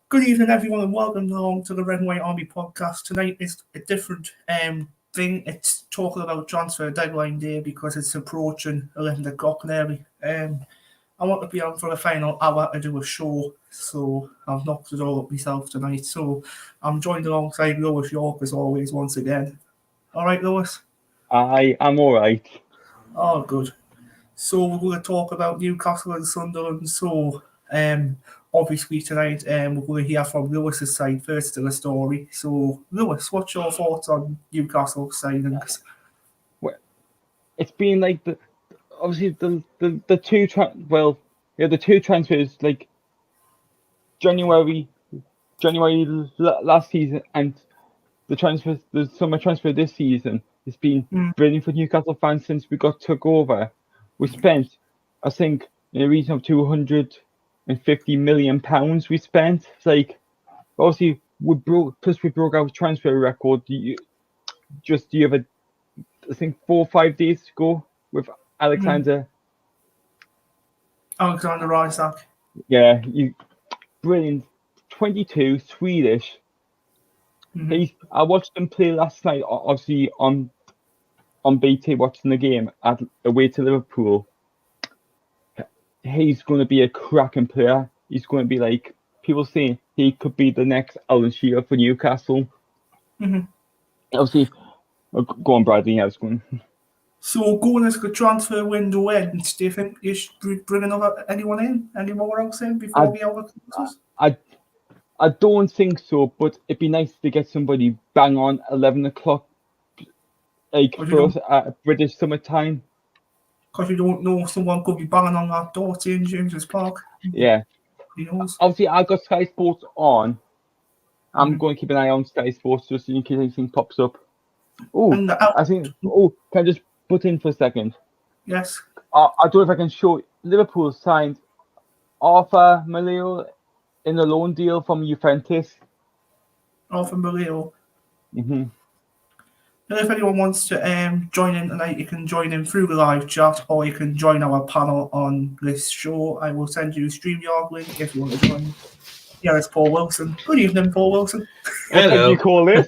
Good evening, everyone, and welcome along to the Red and White Army podcast. Tonight is a different thing. It's talking about transfer deadline day because it's approaching 11 o'clock nearly. I want to be on for the final hour to do a show, so I've knocked it all up myself tonight. So I'm joined alongside Lewis York as always, once again. All right, Lewis? I'm all right. Oh, good. So we're going to talk about Newcastle and Sunderland. So obviously tonight we're going to hear from Lewis's side first of the story. So Lewis, what's your thoughts on Newcastle signings? Well, it's been like the two transfers like January last season and the summer transfer this season. It's been brilliant for Newcastle fans since we took over. We spent, I think, in the region of £250 million. We spent. It's like, obviously, we broke our transfer record. You have I think 4 or 5 days to go with Alexander Isak. Yeah, brilliant. 22, Swedish. I watched him play last night, obviously on BT, watching the game away to Liverpool. He's going to be a cracking player. He's going to be like, people say he could be the next Alan Shearer for Newcastle. Obviously, go on, Bradley. I was going. So going as the transfer window ends, do you think you should bring anyone else in before the hour closes? I don't think so, but it'd be nice to get somebody bang on 11 o'clock, like for us at British summertime. Because you don't know, someone could be banging on that door to St James's Park. Yeah. Who knows? Obviously, I got Sky Sports on. I'm going to keep an eye on Sky Sports just in case anything pops up. Can I just butt in for a second? Yes. I don't know if I can show. Liverpool signed Arthur Maleo in a loan deal from Juventus. Arthur Maleo. And if anyone wants to join in tonight, you can join in through the live chat, or you can join our panel on this show. I will send you a StreamYard link if you want to join. Yeah, it's Paul Wilson. Good evening, Paul Wilson. Hello. What do you call it?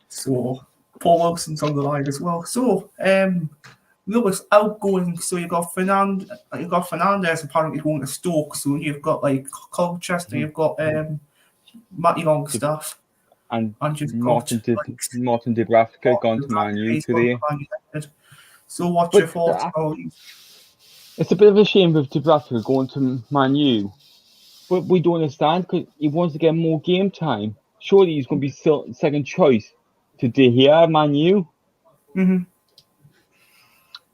So, Paul Wilson's on the line as well. So, Lewis outgoing. So you got Fernandez apparently going to Stoke soon. You've got like Colchester. You've got Matty Longstaff. And Martin Dubravka gone to Man U today. So what's your thoughts on these? It's a bit of a shame with Dubravka going to Man U, but we don't understand because he wants to get more game time. Surely he's going to be second choice to De Gea, Man U.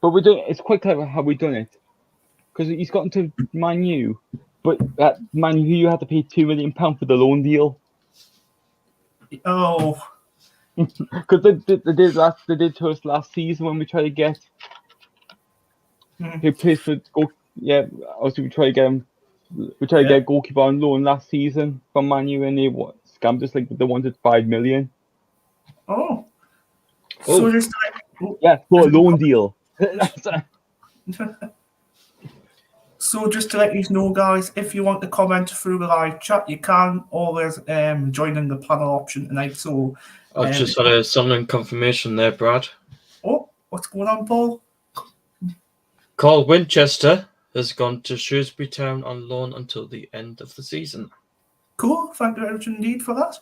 But it's quite clever how we done it, because he's gotten to Man U, but at Man U you have to pay £2 million for the loan deal. Oh, because they did to us last season when we tried to get who plays for obviously we tried to get him. We tried to get a goalkeeper on loan last season from Man U, and they scammed us. Like they wanted £5 million. Oh. So just for a loan deal. So just to let you know, guys, if you want to comment through the live chat, you can always join in the panel option tonight. So I've just had a Sunderland confirmation there, Brad. Oh, what's going on, Paul? Carl Winchester has gone to Shrewsbury Town on loan until the end of the season. Cool, thank you very much indeed for that.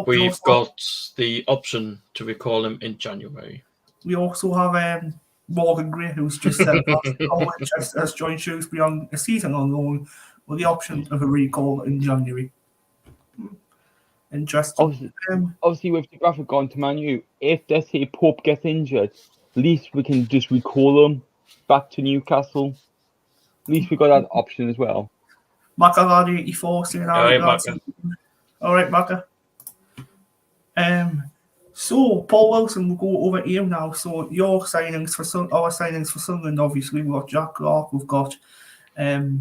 We've got the option to recall him in January. We also have Morgan Gray, who's just said Carl Winchester has joined Shrewsbury on a season on loan with the option of a recall in January. Interesting. Obviously, with the graphic gone to Man U, if let's say Pope gets injured, at least we can just recall him back to Newcastle. At least we got that option as well. Macaradi 84 saying all right, Macca. So Paul Wilson will go over here now. So your signings for our signings for Sunderland, obviously we've got Jack Clark, we've got a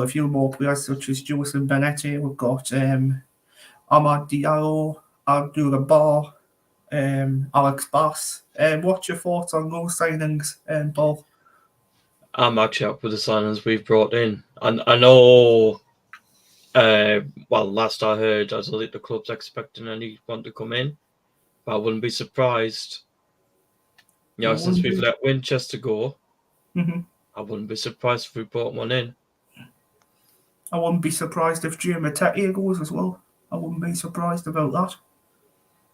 few more players such as Joseph Benetti, we've got Amad Diallo, Abdullah Bar, Alex Bass. What's your thoughts on those signings, Paul? I'm actually up with the signings we've brought in. And I know, last I heard, I don't think the club's expecting anyone to come in. But I wouldn't be surprised. Since we've let Winchester go, I wouldn't be surprised if we brought one in. I wouldn't be surprised if Jim Matete goes as well. I wouldn't be surprised about that.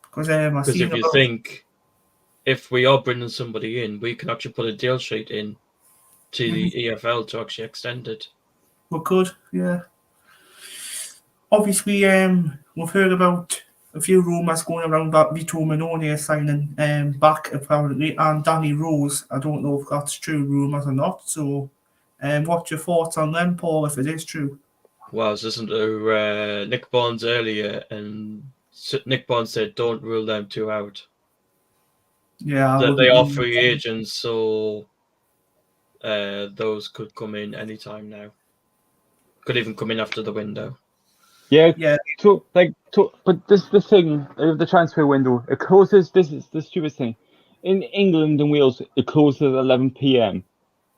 Because if you think, if we are bringing somebody in, we can actually put a deal sheet in to the EFL to actually extend it. We could, yeah. Obviously, we've heard about a few rumours going around about Vito Minoni is signing back apparently, and Danny Rose. I don't know if that's true rumours or not. So, what's your thoughts on them, Paul, if it is true? Well, I was listening to Nick Barnes earlier, and Nick Barnes said don't rule them two out. Yeah, they are free agents, so those could come in anytime now. Could even come in after the window. Yeah. But this is the thing of the transfer window. It closes. This is the stupid thing. In England and Wales, it closes at 11 p.m.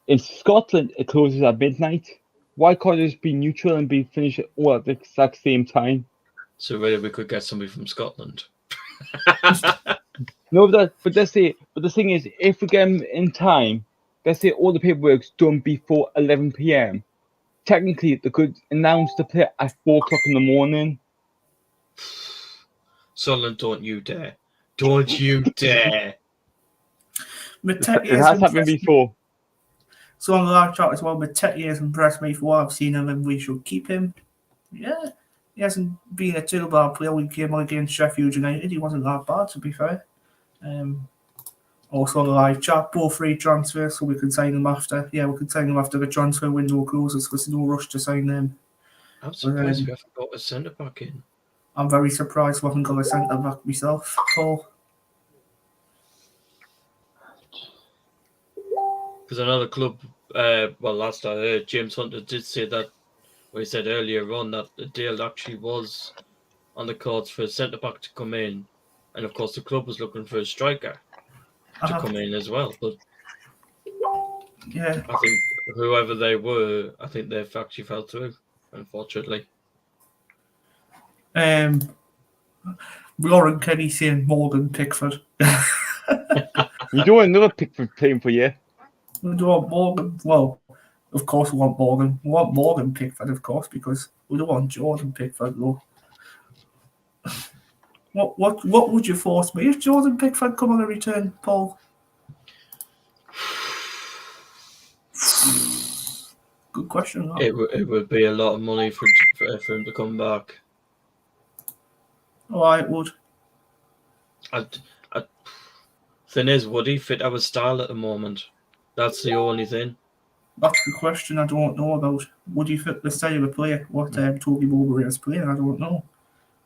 In Scotland, it closes at midnight. Why can't it just be neutral and be finished all at the exact same time? So really, we could get somebody from Scotland. No, but let's say. But the thing is, if we get them in time, let's say all the paperwork's done before 11 p.m. Technically, they could announce the player at 4 o'clock in the morning. Sunderland, don't you dare! Don't you dare! It has happened before. So on the live chat as well, Matete has impressed me for what I've seen him, and we should keep him. Yeah, he hasn't been a too bad player. We came on against Sheffield United. He wasn't that bad, to be fair. Also on the live chat, both free transfers, so we can sign them after. Yeah, we can sign them after the transfer window closes. There's no rush to sign them. I'm surprised we haven't got a centre back in. I'm very surprised we haven't got a centre back myself, Paul. Because another club, last I heard, James Hunter did say that, he said earlier on that the deal actually was on the cards for a centre back to come in, and of course the club was looking for a striker to come in as well. But yeah, I think whoever they were, I think they've actually fell through, unfortunately. Lauren Kenny saying Morgan Pickford. You don't want another Pickford playing for you. We don't want Morgan. Well, of course we want Morgan. We want Morgan Pickford, of course, because we don't want Jordan Pickford, though. What would you force me if Jordan Pickford come on a return, Paul? Good question. It would be a lot of money for him to come back. Oh, it would. Thing is, would he fit our style at the moment? That's the only thing. That's the question I don't know about. Would he fit the style of play? What Toby Mowbray is playing? I don't know.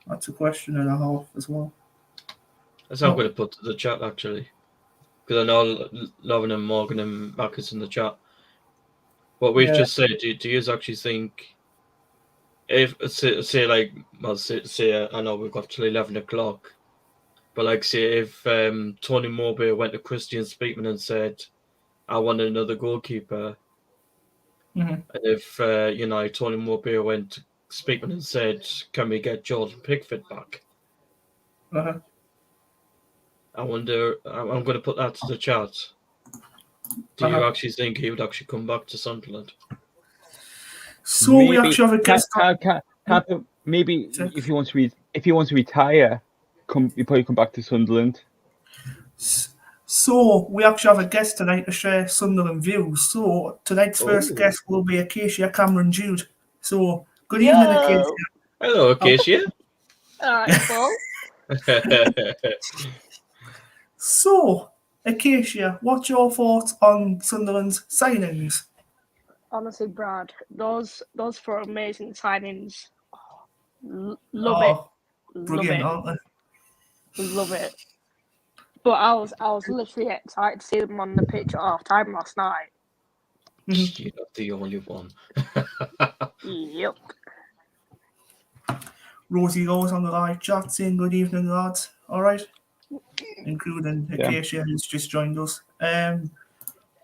That's a question and a half as well. That's how I'm going to put to the chat, actually. Because I know Lauren and Morgan and Marcus in the chat. What we've just said, do you actually think, if, say I know we've got till 11 o'clock, but like, say, if Tony Mowbray went to Christian Speakman and said, I want another goalkeeper, and if, Tony Mowbray went to Speakman and said, can we get Jordan Pickford back? I wonder, I'm going to put that to the chat. Do you actually think he would actually come back to Sunderland? So maybe, we actually have a guest. Maybe if he wants to retire, you probably come back to Sunderland. So we actually have a guest tonight to share Sunderland views. So tonight's first guest will be Acacia Cameron Jude. So good evening, Acacia. Hello, Acacia. All right, Paul. So, Acacia, what's your thoughts on Sunderland's signings? Honestly, Brad, those 4 amazing signings. Love it. Brilliant, aren't they? Love it. But I was literally excited to see them on the pitch at half time last night. You're not the only one. Yep. Rosie Rose on the live chat saying good evening, lads. All right. Including Acacia, who's just joined us.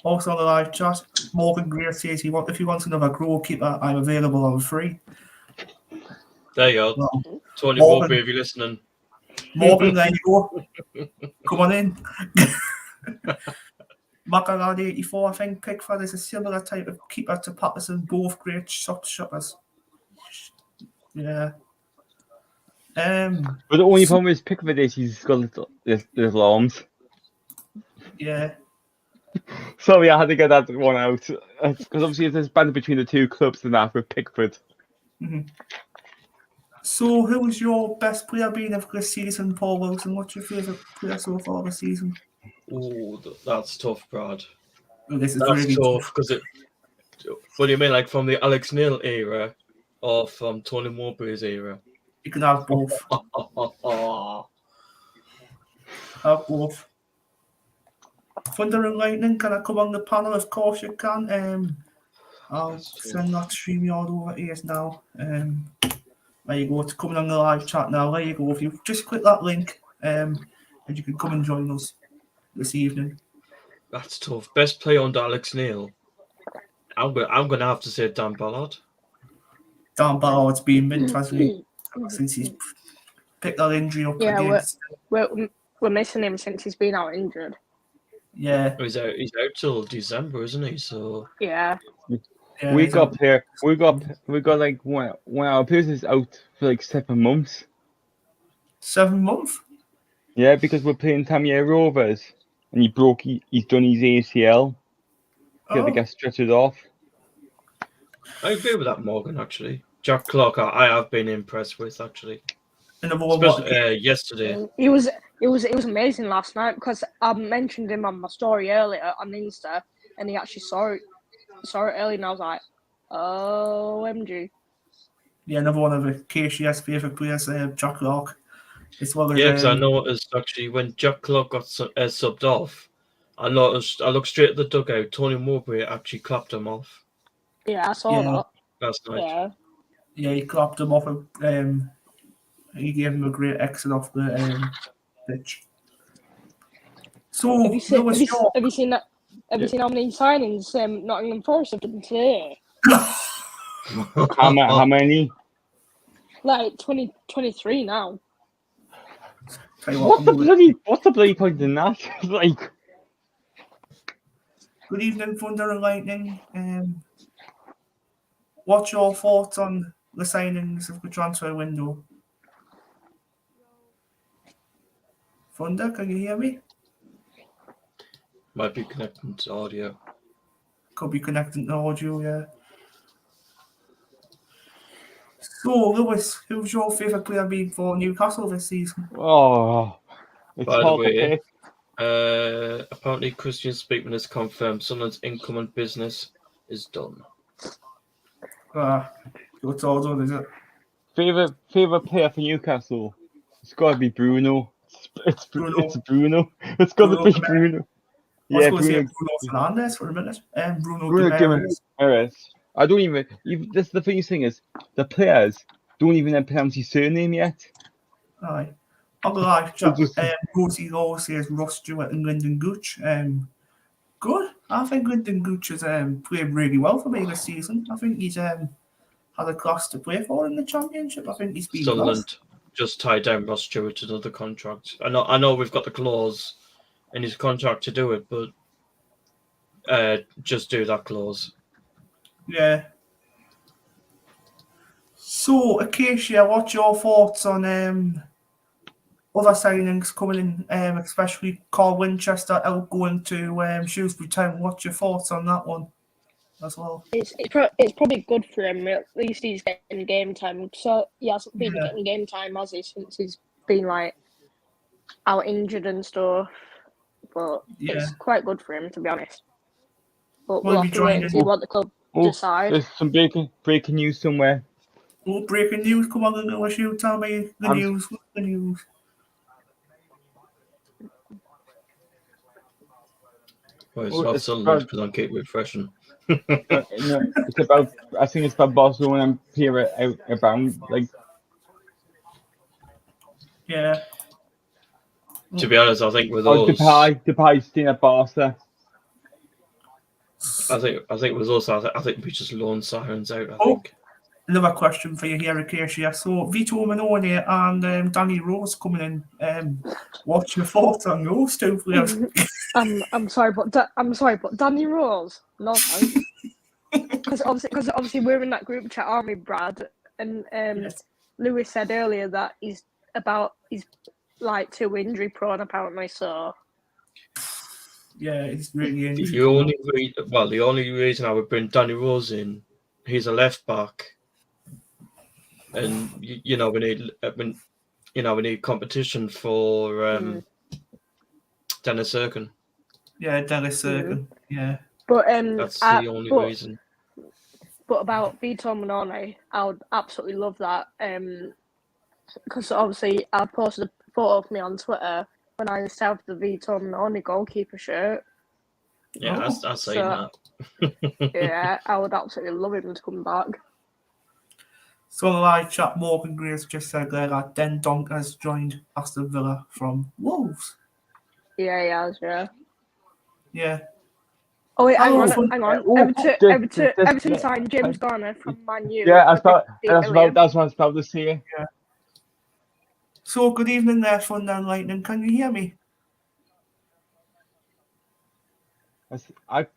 Also on the live chat, Morgan Gray says if he wants another goalkeeper, I'm available on free. There you go. Well, Tony Morgan. Mowbray, if you're listening. Morgan, there you go. Come on in. Macarad 84, I think Pickford is a similar type of keeper to Patterson, both great shot shotters. Yeah. But the only problem is Pickford is he's got little arms. Yeah. Sorry, I had to get that one out. Because obviously there's band between the two clubs and that with Pickford. Mm-hmm. So, who was your best player being of this season, Paul Wilson? What's your favourite player so far this season? Oh, that's tough, Brad. Oh, this is That's really tough because it. What do you mean, like from the Alex Neil era, or from Tony Mowbray's era? You can have both. Have both. Thunder and Lightning, can I come on the panel? Of course you can. I'll send that StreamYard over here now. There you go. It's coming on the live chat now. There you go. If you just click that link, and you can come and join us this evening. That's tough. Best player under Alex Neil. I'm gonna have to say Dan Ballard. Dan Ballard's been mint, hasn't he? Since he's picked that injury up Yeah, we're missing him since he's been out injured. Yeah. He's out till December, isn't he? So Yeah. We got like one of our players is out for like 7 months. 7 months? Yeah, because we're playing Tamier Rovers and he's done his ACL. He had to get stretchered off. I agree with that, Morgan, actually. Jack Clark, I have been impressed with, actually. Especially yesterday. It was amazing last night because I mentioned him on my story earlier on Insta, and he actually saw it early, and I was like, OMG. Yeah, another one of the KCS favourite players, Jack Clark. Yeah, because I noticed actually when Jack Clark got subbed off, I looked straight at the dugout. Tony Mowbray actually clapped him off. Yeah, I saw that last night. Yeah, he clapped him off. He gave him a great exit off the pitch. So, have you seen that? Have you seen how many signings Nottingham Forest have done today? How many? Like 23 now. What's the bloody point in that? Like. Good evening, Thunder and Lightning. What's your thoughts on the signings of the transfer window? Thunder, can you hear me? Might be connecting to audio. Could be connecting to audio, yeah. So, Lewis, who's your favourite player been for Newcastle this season? Oh, it's By the hard way, to pick. Apparently Christian Speakman has confirmed Sunderland's income and business is done. It's all done, is it? Favorite player for Newcastle? It's got to be Bruno. It's Bruno. It's got to be Bruno. Yeah, Bruno Fernandes for a minute. Bruno Guimaraes. I don't even. This the funny thing is, the players don't even pronounce his surname yet. Aye. On the live chat, Rosie Law says Ross Stewart and Lyndon Gooch. Good. I think Lyndon Gooch has played really well for me this season. I think he's had a class to play for in the Championship. I think he's been Sunderland just tied down Ross Stewart to another contract. I know we've got the clause in his contract to do it, but just do that clause. Yeah. So, Acacia, what's your thoughts on other signings coming in, especially Carl Winchester outgoing to Shrewsbury Town? What's your thoughts on that one as well? It's probably good for him. At least he's getting game time. So he hasn't been getting game time, has he, since he's been like out injured and stuff. But it's quite good for him, to be honest. But we'll have to wait and see what the club decide. There's some breaking news somewhere. Oh, breaking news! Come on, Lewis, you tell me the news. What's the news? Well, it's not Sunderland because I keep refreshing. No, it's about. I think it's about Barcelona and Pierre about like. Yeah. To be honest, I think with those. Depay staying at Barca. I think it was also. I think we just loaned Sirens out. I Oh. think. Another question for you here, Acacia. So, Vito Manone and Danny Rose coming in. What's your thoughts on those two players? I'm sorry, but Danny Rose, no thanks. Because obviously we're in that group chat, aren't we, Brad? And Yes. Lewis said earlier that he's like too injury prone apparently. So Yeah, it's really interesting. The only reason I would bring Danny Rose in, he's a left back, and we need competition for Dennis Erkin. Yeah, Dennis Erkin. Yeah. But That's the only reason. But about Vito Manone, I would absolutely love that. Because obviously I posted a photo of me on Twitter when I used to have the Vito Manone goalkeeper shirt. Yeah, I've seen that. Yeah, I would absolutely love him to come back. So, the live chat, Morgan Grace just said there that Den Donk has joined Aston Villa from Wolves. Yeah, he has, yeah. Yeah. Oh wait, hang on. Everton signed James Garner from Man U. Yeah, that's what I was about to say. Yeah. So, good evening there, Thunder and Lightning. Can you hear me?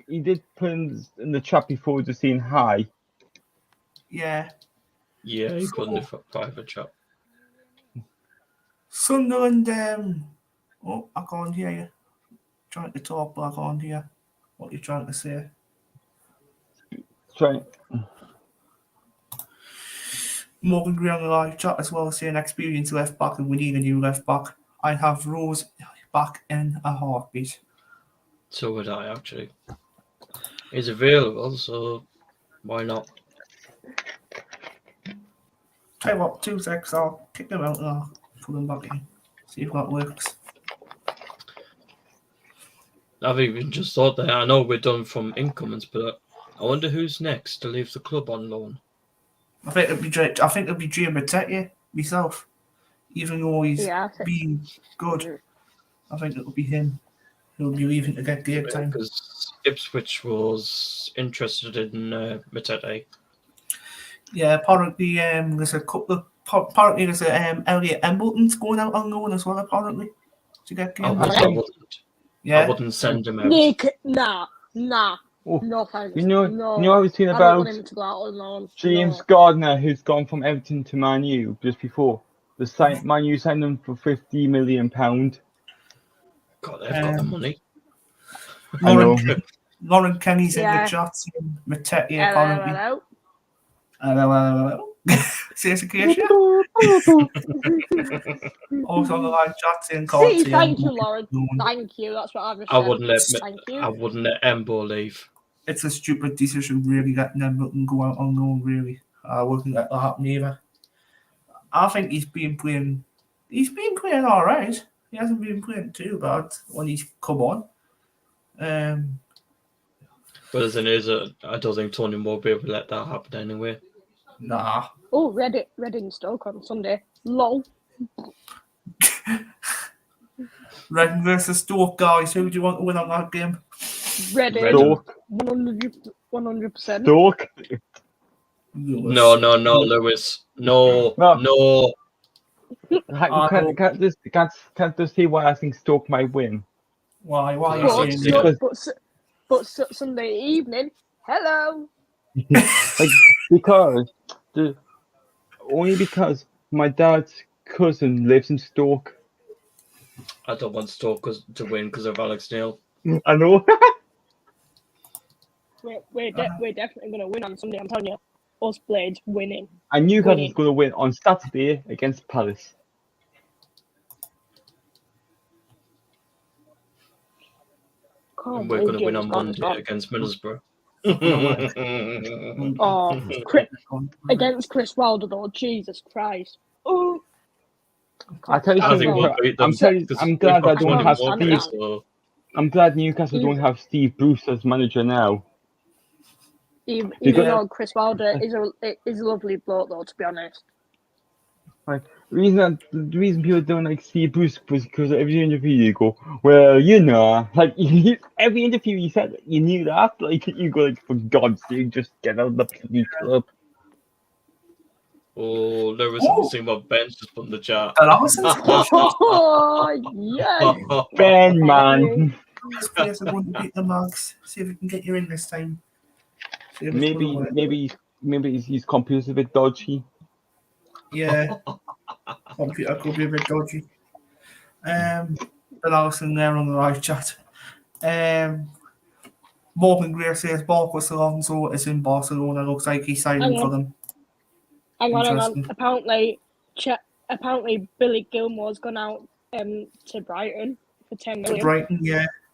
He did put in the chat before just saying hi. Yeah. Yeah, he put in the private chat. Sunderland, I can't hear you. Trying to talk, but I can't hear what you're trying to say. Right. Morgan Gray on the live chat as well, saying experienced left back and we need a new left back. I have Rose back in a heartbeat. So would I, actually. He's available, so why not? Tell you what, 2 seconds, I'll kick them out and I'll put them back in. See if that works. I've even just thought that. I know we're done from incomings, but I wonder who's next to leave the club on loan. I think it'll be Jay Matete myself. Even though he's been good, I think it'll be him. He'll be leaving to get game time. Because Ipswich was interested in Matete. Yeah, apparently there's a couple of Elliot Embleton's going out on loan as well. Apparently to get game time. I wouldn't send him out. Nick, nah. Oh, No thanks. You know I was saying I about don't want him to go out on loan. James Gardner, who's gone from Everton to Man U just before. Man U signed him for £50 million. God, they've got the money. I know. Lauren Kenny's in the chat. Matete apparently. Hello. See us occasion. Also on the live chat saying thank you, Lauren. Thank you. That's what I've I wouldn't let Embo leave. It's a stupid decision, really, letting Embleton go out on loan, really. I wouldn't let that happen either. I think he's been playing all right. He hasn't been playing too bad when he's come on. But as it is, I don't think Tony will be able to let that happen anyway. Nah. Oh, Reading Stoke on Sunday. Lol. Reading versus Stoke, guys. Who do you want to win on that game? Reading. Stoke. 100%. Stoke. No, Lewis. No. Can't just see why I think Stoke might win. Why are you saying that? But Sunday evening, hello. Only because my dad's cousin lives in Stoke. I don't want Stoke to win because of Alex Neil. I know. We're definitely going to win on Sunday, I'm telling you. Us Blades winning. And Newcastle's going to win on Saturday against Palace. And we're going to win on Monday against Middlesbrough. Against Chris Wilder, though, Jesus Christ. Oh. I tell you something. I'm glad I don't have Steve. I'm glad Newcastle don't have Steve Bruce as manager now. Even though Chris Wilder is a lovely bloke, though, to be honest. The reason people don't like Steve Bruce was because every interview you go, well, like every interview he said you knew that, like you go like, for God's sake, just get out of the bloody club. Oh, Lewis, have you seen what Ben's just put in the chat? Oh, yes. Ben, man. This players are going to beat the Mugs. See if we can get you in this time. See if it's gonna work. Maybe his computer's a bit dodgy. Yeah. Computer could be a bit dodgy. But Alison there on the live chat. Morgan Greer says Marcos Alonso is in Barcelona. Looks like he's signing for them. Hang on. Apparently Billy Gilmore's gone out to Brighton for 10 million.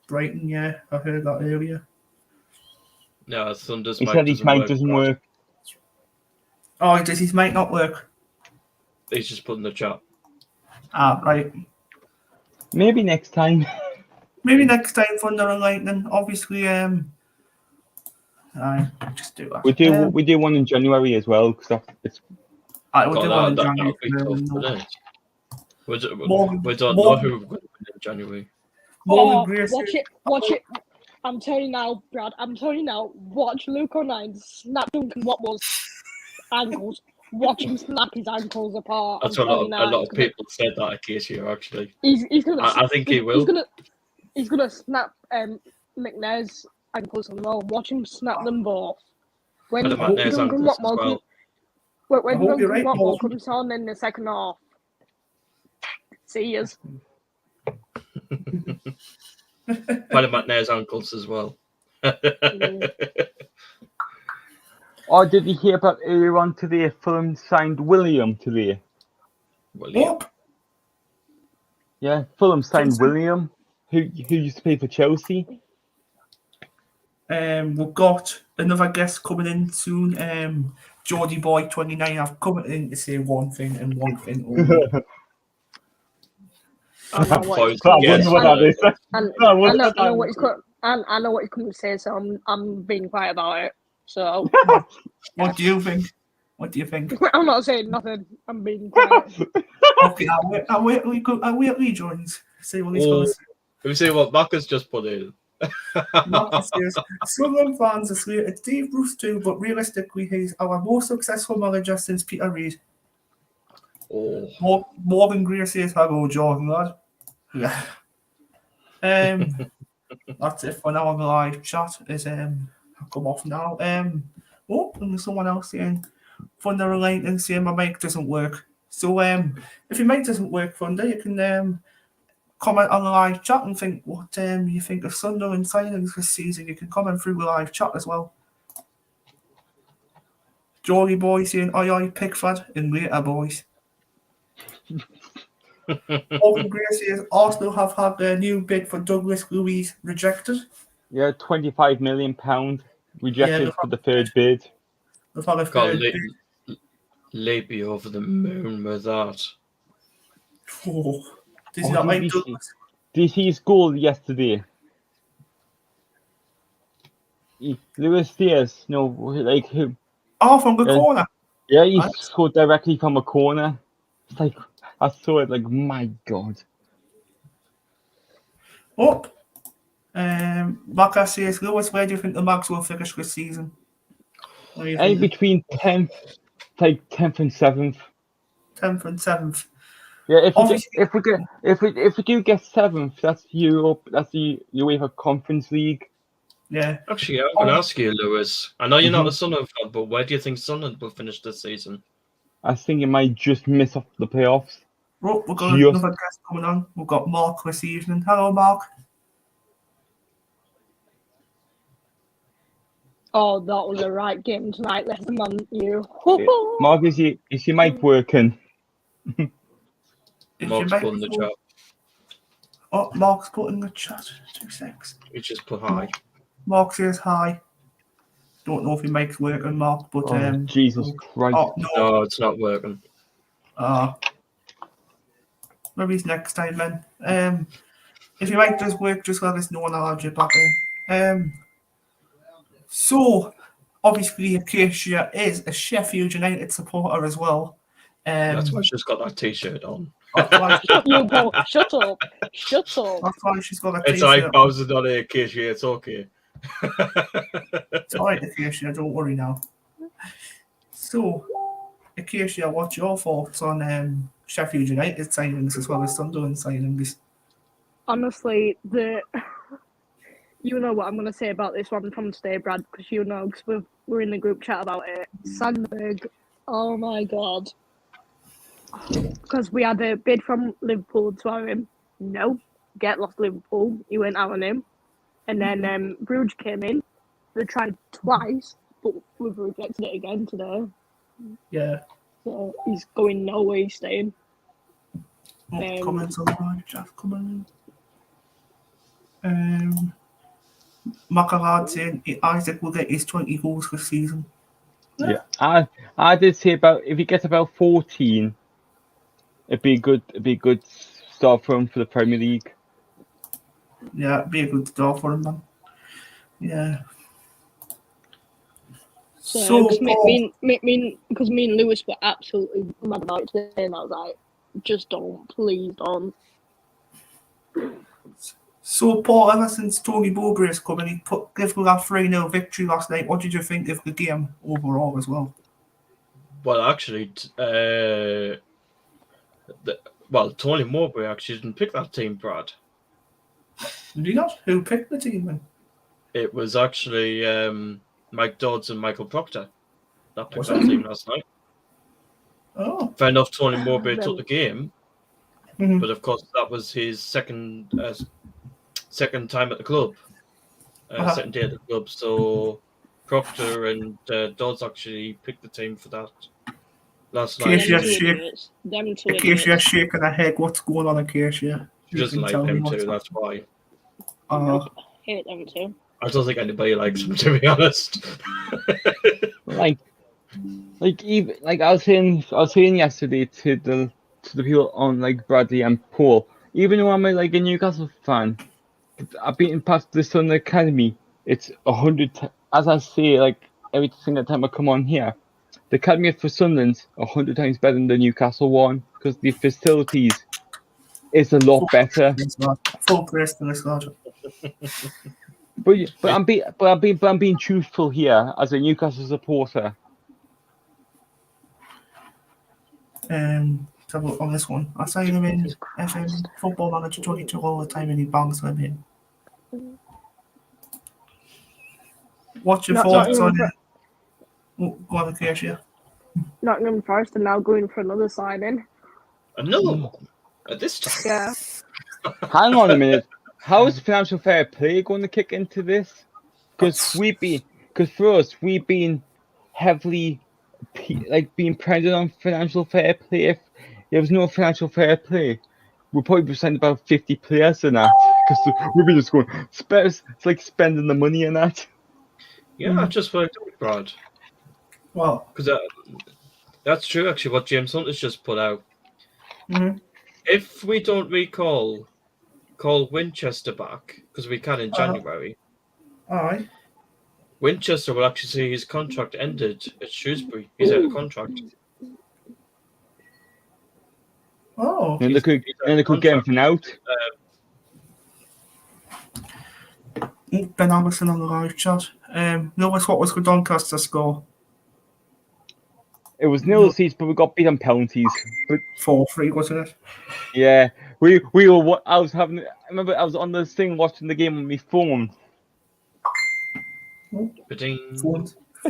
Brighton, yeah. I heard that earlier. No, Thunder's he said his mic doesn't work. Oh, does his mic not work? He's just put in the chat. Ah, right. Maybe next time. Maybe next time, Thunder and Lightning. Obviously, just do that. We do one in January as well because it's. We'll do one in January. We don't know who we're going to win in January. Watch it. I'm telling you now, Brad. Watch Luke O'Nien snap Duncan Watmore's ankles. Watch him snap his ankles apart. That's what a lot of people said that at case here, actually. I think he will. He's gonna snap McNair's ankles as well. Watch him snap them both. When Duncan Watmore comes on in the second half. See yous. Paddy McNair's ankles as well. Oh, did you hear about earlier on today? Fulham signed William today. William? Yeah, Fulham signed William, who used to play for Chelsea. We've got another guest coming in soon. Geordie Boy 29. I've come in to say one thing and one thing only. I know what he's coming to say, so I'm being quiet about it. So, what do you think? I'm not saying nothing. I'm being quiet. Okay, I'll wait till he joins. See what he's going to say. Let me see what Marcus just put in. Marcus says, Sunderland fans are slated Steve Bruce too, but realistically, he's our most successful manager since Peter Reid. Morgan Greer says, hello, Jordan, lad. Yeah. That's it for now on the live chat. I'll come off now. And there's someone else saying, Thunder and Lightning saying my mic doesn't work. So if your mic doesn't work, Thunder, you can comment on the live chat and think what you think of Sunderland signings this season. You can comment through the live chat as well. Jolly Boy saying, oi, Pickford, and later, boys. Morgan Greer says, Arsenal have had their new bid for Douglas Luiz rejected. Yeah, £25 million rejected for the third bid. They've had a third bid. Lay be over the moon with that. Does he not like Douglas? Did you see his goal yesterday? Luis Diaz, who? Oh, from the corner. Yeah, he scored directly from a corner. It's like, I saw it, like, my God. Marcus says, Lewis, where do you think the Mags will finish this season? Between 10th and 7th. 10th and 7th. Yeah, if we do get 7th, that's Europe. That's the UEFA Conference League. Yeah. Actually, I'm going to ask you, Lewis. I know you're not a Sunderland fan, but where do you think Sunderland will finish this season? I think it might just miss off the playoffs. We've got another guest coming on. We've got Mark this evening. Hello, Mark. Oh, that was a right game tonight. Listen on you. Mark, is your mic working? Mark's put in the chat. Oh, Mark's put in the chat. 2 seconds. He just put hi. Mark says hi. Don't know if he makes working, Mark, but Jesus Christ. No, it's not working. Maybe it's next time then. If your mic does work, just let us know and I'll add you back in. So obviously Acacia is a Sheffield United supporter as well. That's why she's got that T-shirt on. That's why, You go. Shut up. Shut up. that's why she's got a It's T-shirt. like Bowser's not here, Casey. It's okay. It's alright, Acacia, don't worry now. So, Acacia, what's your thoughts on Sheffield United signings as well as Sunderland signings? Honestly, you know what I'm going to say about this one from today, Brad, because you know, because we're in the group chat about it. Sandberg, oh my God. Because we had a bid from Liverpool to have him. No, get lost Liverpool. He went out on him. And then Bruges came in. They tried twice, but we've rejected it again today. Yeah. So he's going nowhere, he's staying. Comments on the live chat coming in. Macarad saying Isaac will get his 20 goals this season. Yeah, I did say if he gets about 14, it'd be a good start for him for the Premier League. Yeah, it'd be a good start for him, man. Yeah. So, because me and Lewis were absolutely mad about it today, and I was like, just don't, please don't. So, Paul, ever since Tony Mowbray has come and he gave Liverpool that 3-0 victory last night, what did you think of the game overall as well? Well, actually, Tony Mowbray actually didn't pick that team, Brad. Did he not? Who picked the team then? It was actually Mike Dodds and Michael Proctor that picked Was that it? team last night. Oh. Fair enough, Tony Mowbray took the game, Mhm. but of course that was his second time at the club, second day at the club. So Proctor and Dodds actually picked the team for that last night. Acacia shaking her head. What's going on, Acacia? She doesn't like them too, that's why. I hate them too. I don't think anybody likes them, to be honest. I was saying yesterday to the people on like Bradley and Paul. Even though I'm a Newcastle fan, I've been past the Sunderland Academy. It's 100. As I say, every single time I come on here, the Academy for Sunderland's 100 times better than the Newcastle one because the facilities is a lot better. Full praise to this lad. But I'm being truthful here as a Newcastle supporter. Have a look on this one. I sign him in FM Football Manager 22 all the time and he bangs them in. What's your thoughts on it? Go on, Acacia. Nottingham Forest are now going for another signing. Another one? At this time? Yeah. Hang on a minute. How is financial fair play going to kick into this? Because for us, we've been heavily being preyed on financial fair play. If there was no financial fair play, we'll probably be sending about 50 players in that. Because we'll be just going, it's like spending the money in that. Yeah, I just worked out, Brad. Well, because that's true, actually, what James Hunt has just put out. Mm-hmm. If we don't call Winchester back, because we can in January, all right. Winchester will actually see his contract ended at Shrewsbury. He's out of contract. Oh. And they could get him out. Ben Anderson on the live chat. Lewis, what was the Doncaster score? It was nil seats, but we got beat on penalties. But 4-3, wasn't it? Yeah, we were. I remember I was on this thing watching the game on my phone.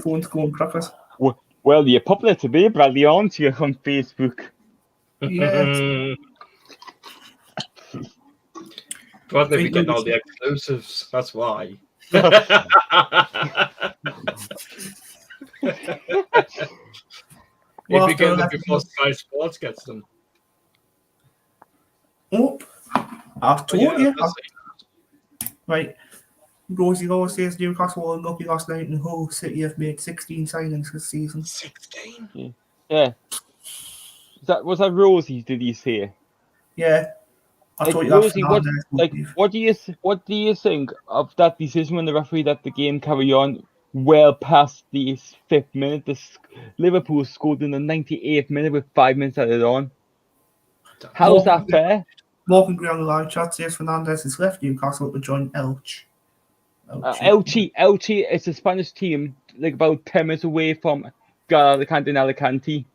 Phone's going crackers. Well, you're popular today, Bradley, aren't you, on Facebook? Yeah. Bradley be getting all the exclusives. That's why. If you get them before Sky Sports gets them. Oh, I've told you. Right. Rosie Law says Newcastle were unlucky last night and Hull City have made 16 signings this season. 16? Yeah. Was that Rosie, did you say? Yeah. I thought Rosie, what do you think of that decision when the referee let the game carry on well past the 5th minute. Liverpool scored in the 98th minute with 5 minutes added on. How's that fair? Morgan Gray on the live chat says Fernandez has left Newcastle to join Elche. Elche is a Spanish team, like about 10 minutes away from Alicante in Alicante.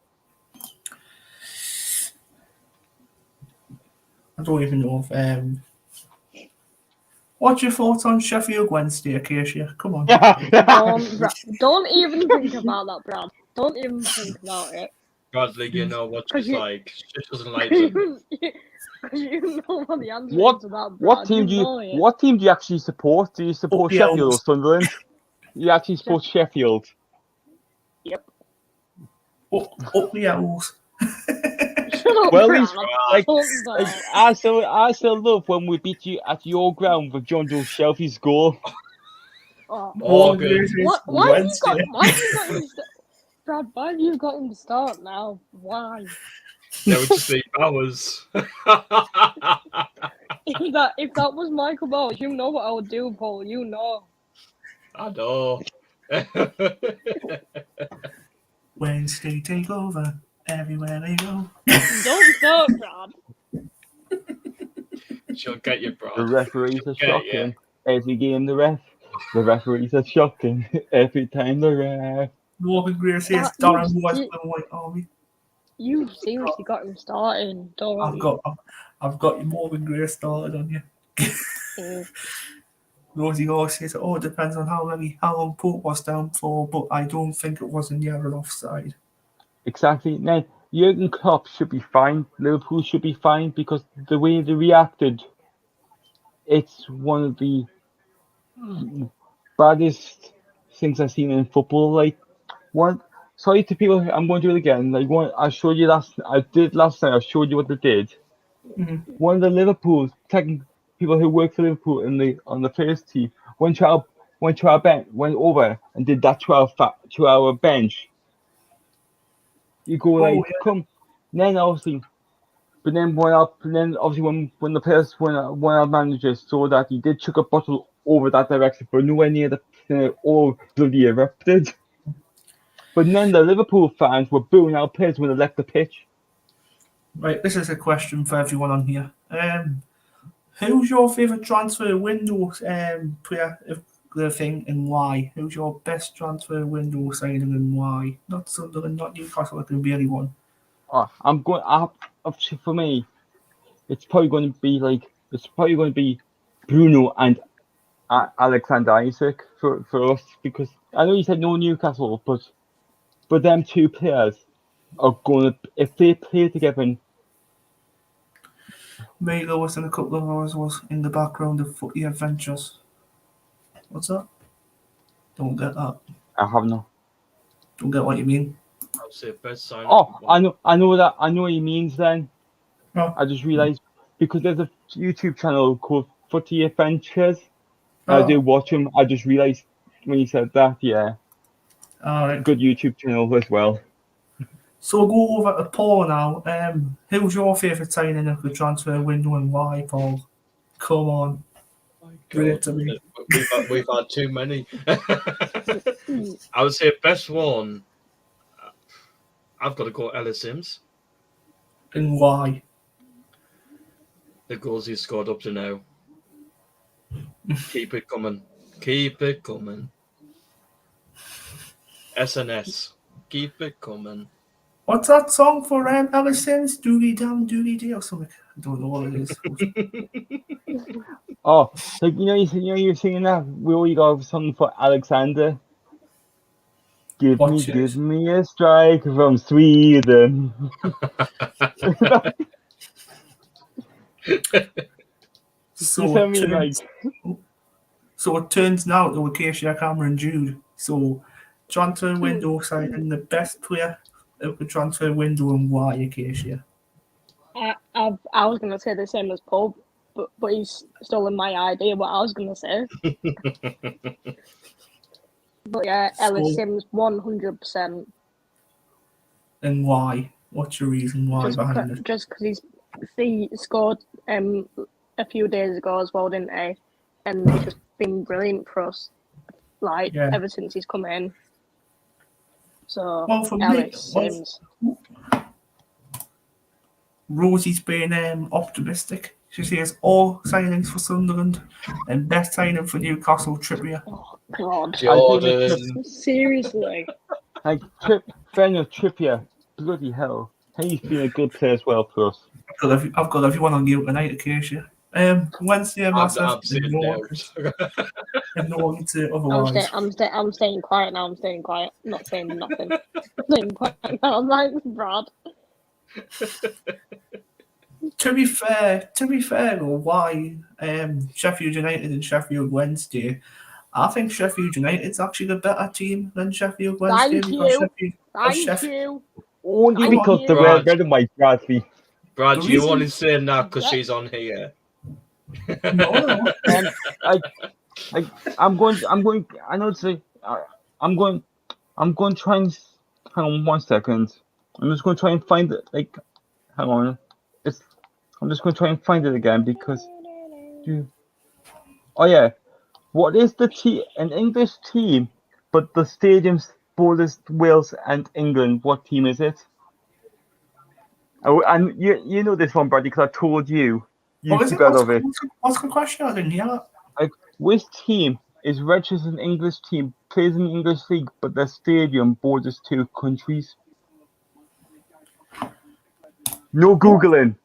I don't even know if. What's your thoughts on Sheffield Wednesday, Acacia? Come on. Don't even think about that, Brad. Don't even think about it. Bradley, you know what she's like. She doesn't like Because it. you know what the answer is to that, Brad. What team do you actually support? Do you support Sheffield or Sunderland? You actually support Sheffield. Yep. Up the Owls. Well, like I still love when we beat you at your ground with John Joe Shelby's goal. Oh, good. Why have you got him Brad, why have you got him to start now? Why? They would just leave hours. If that was Michael Bowles, you know what I would do, Paul. You know. I know. Wednesday take over everywhere they go. Don't start, Brad. She'll get you, Brad. The referees are shocking. Every game the referees are shocking. Every time the ref. Morgan Gray says Darren was the White Army. You seriously got him starting, don't I've got your Morgan Gray started on you. Rosie always says it all depends on how long Pope was down for, but I don't think it was in the other offside. Exactly. Now, Jurgen Klopp should be fine. Liverpool should be fine because the way they reacted, it's one of the baddest things I've seen in football. Like, sorry to people, I'm going to do it again. Like, I showed you last night. I showed you what they did. Mm-hmm. One of the Liverpool people who work for Liverpool on the first team went over and did that 2-hour bench. You go come. Then obviously, but then when the players when our managers saw that he did chuck a bottle over that direction, but nowhere near the all bloody erupted. But then the Liverpool fans were booing our players when they left the pitch. Right, this is a question for everyone on here. Who's your favourite transfer window player of the thing and why? Who's your best transfer window signing and why? Not Sunderland, not Newcastle, it can be anyone. For me, it's probably going to be Bruno and Alexander Isak for us, because I know you said no Newcastle, but them two players are going to, if they play together. May Lewis and a couple of others was in the background of Footy Adventures. What's that? Don't get that. I have no. Don't get what you mean. I'll say best sign. Oh, I know what he means then. Oh. I just realised because there's a YouTube channel called Footy Adventures. I do watch him. I just realised when you said that, yeah. Right. Good YouTube channel as well. So we'll go over to Paul now. Who's your favourite signing of the transfer window and why, Paul? Come on. God, we've had too many. I would say best one. I've got to go Ellis Sims. And why? The goals he's scored up to now. Keep it coming. Keep it coming. SNS. Keep it coming. What's that song for Ellis Sims? Doogie Down, Doogie Day or something? I don't know what it is. Oh, like you're singing that. We already got something for Alexander. Give me a strike from Sweden. So it turns now to Acacia Cameron Jude. So transfer window signing the best player of the transfer window and why, Acacia? I was going to say the same as Paul, but he's stolen my idea what I was going to say. But yeah, Ellis Sims 100%. And why? What's your reason why behind it? Just because he scored a few days ago as well, didn't he? And he's just been brilliant for us. ever since he's come in. So Well, for Ellis, me, Sims. Rosie's been optimistic. She says all signings for Sunderland and best signing for Newcastle, Trippier. Oh God! Jordan. Seriously. Like Trippier, bloody hell. He's been a good player as well for us. I've got everyone on mute tonight, Acacia. Wednesday, massive. I'm sitting No one to otherwise. I'm staying quiet now. I'm staying quiet. I'm not saying nothing. I'm staying quiet now. I'm like Brad. To be fair, though, why Sheffield United and Sheffield Wednesday? I think Sheffield United's actually the better team than Sheffield Wednesday. Thank you. Only because they wear red and white, Bradley. Brad, you only saying that because she's on here. No. I'm going to try and hang on 1 second. I'm just going to try and find it. Hang on. I'm just going to try and find it again because. Oh yeah, what is the team? An English team, but the stadium's both Wales and England. What team is it? Oh, and you know this one, Bradley, because I told you. What's the question? I didn't hear that. Which team is registered as an English team, plays in the English league, but their stadium borders two countries? No Googling.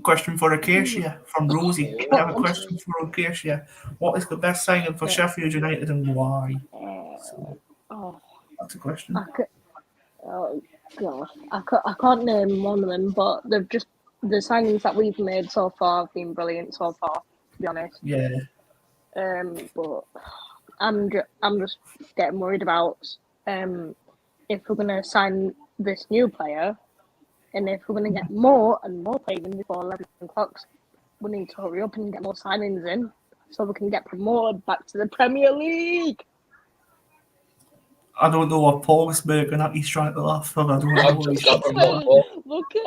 Question for Acacia from Rosie. I have a question for Acacia. What is the best signing for Sheffield United and why? That's a question. Oh God, I can't name one of them, but they've just the signings that we've made so far have been brilliant so far. To be honest. Yeah. But I'm just getting worried about if we're gonna sign this new player, and if we're gonna get more and more players in before 11 o'clock, we need to hurry up and get more signings in so we can get promoted back to the Premier League. I don't know what Paul is making at. He's trying to laugh. I don't know.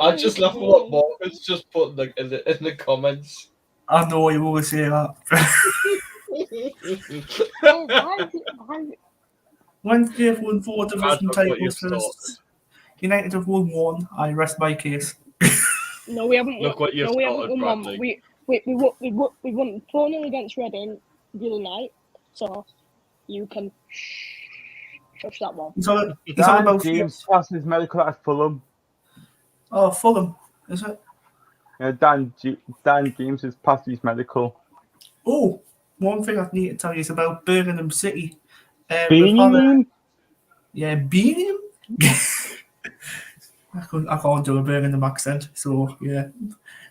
I'm just laughing what Morgan's just put in the comments. I know you always say that. Wednesday have won 4 division titles first. United have won 1. I rest my case. No, we haven't. Look what you've won one. We won 4-0 against Reading the other night. So you can shush that one. It's all about James passed his medical at Fulham. Oh, Fulham, is it? Yeah, Dan James has passed his medical. Oh, one thing I need to tell you is about Birmingham City. Birmingham? Yeah, Birmingham. I can't do a Birmingham accent, so yeah.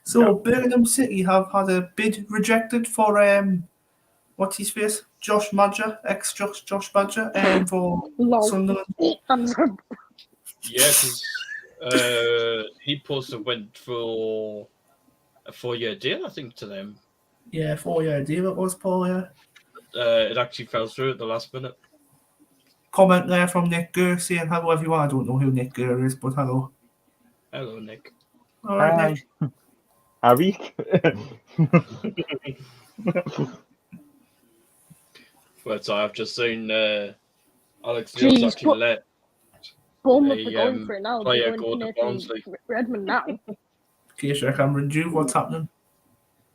So Birmingham City have had a bid rejected for what's his face? Josh Badger, Josh Badger, for Sunderland. Yeah, because he went for a 4-year deal, I think, to them. Yeah, 4-year deal it was, Paul, yeah. It actually fell through at the last minute. Comment there from Nick Gurr saying hello everyone. I don't know who Nick Gurr is, but hello. Hello, Nick. All right, Nick. Harry? Well, so I've just seen Alex Neil's actually let Bournemouth are going for it now. player They're go going to to Barnsley. Redmond now. Keisha Cameron, do what's happening?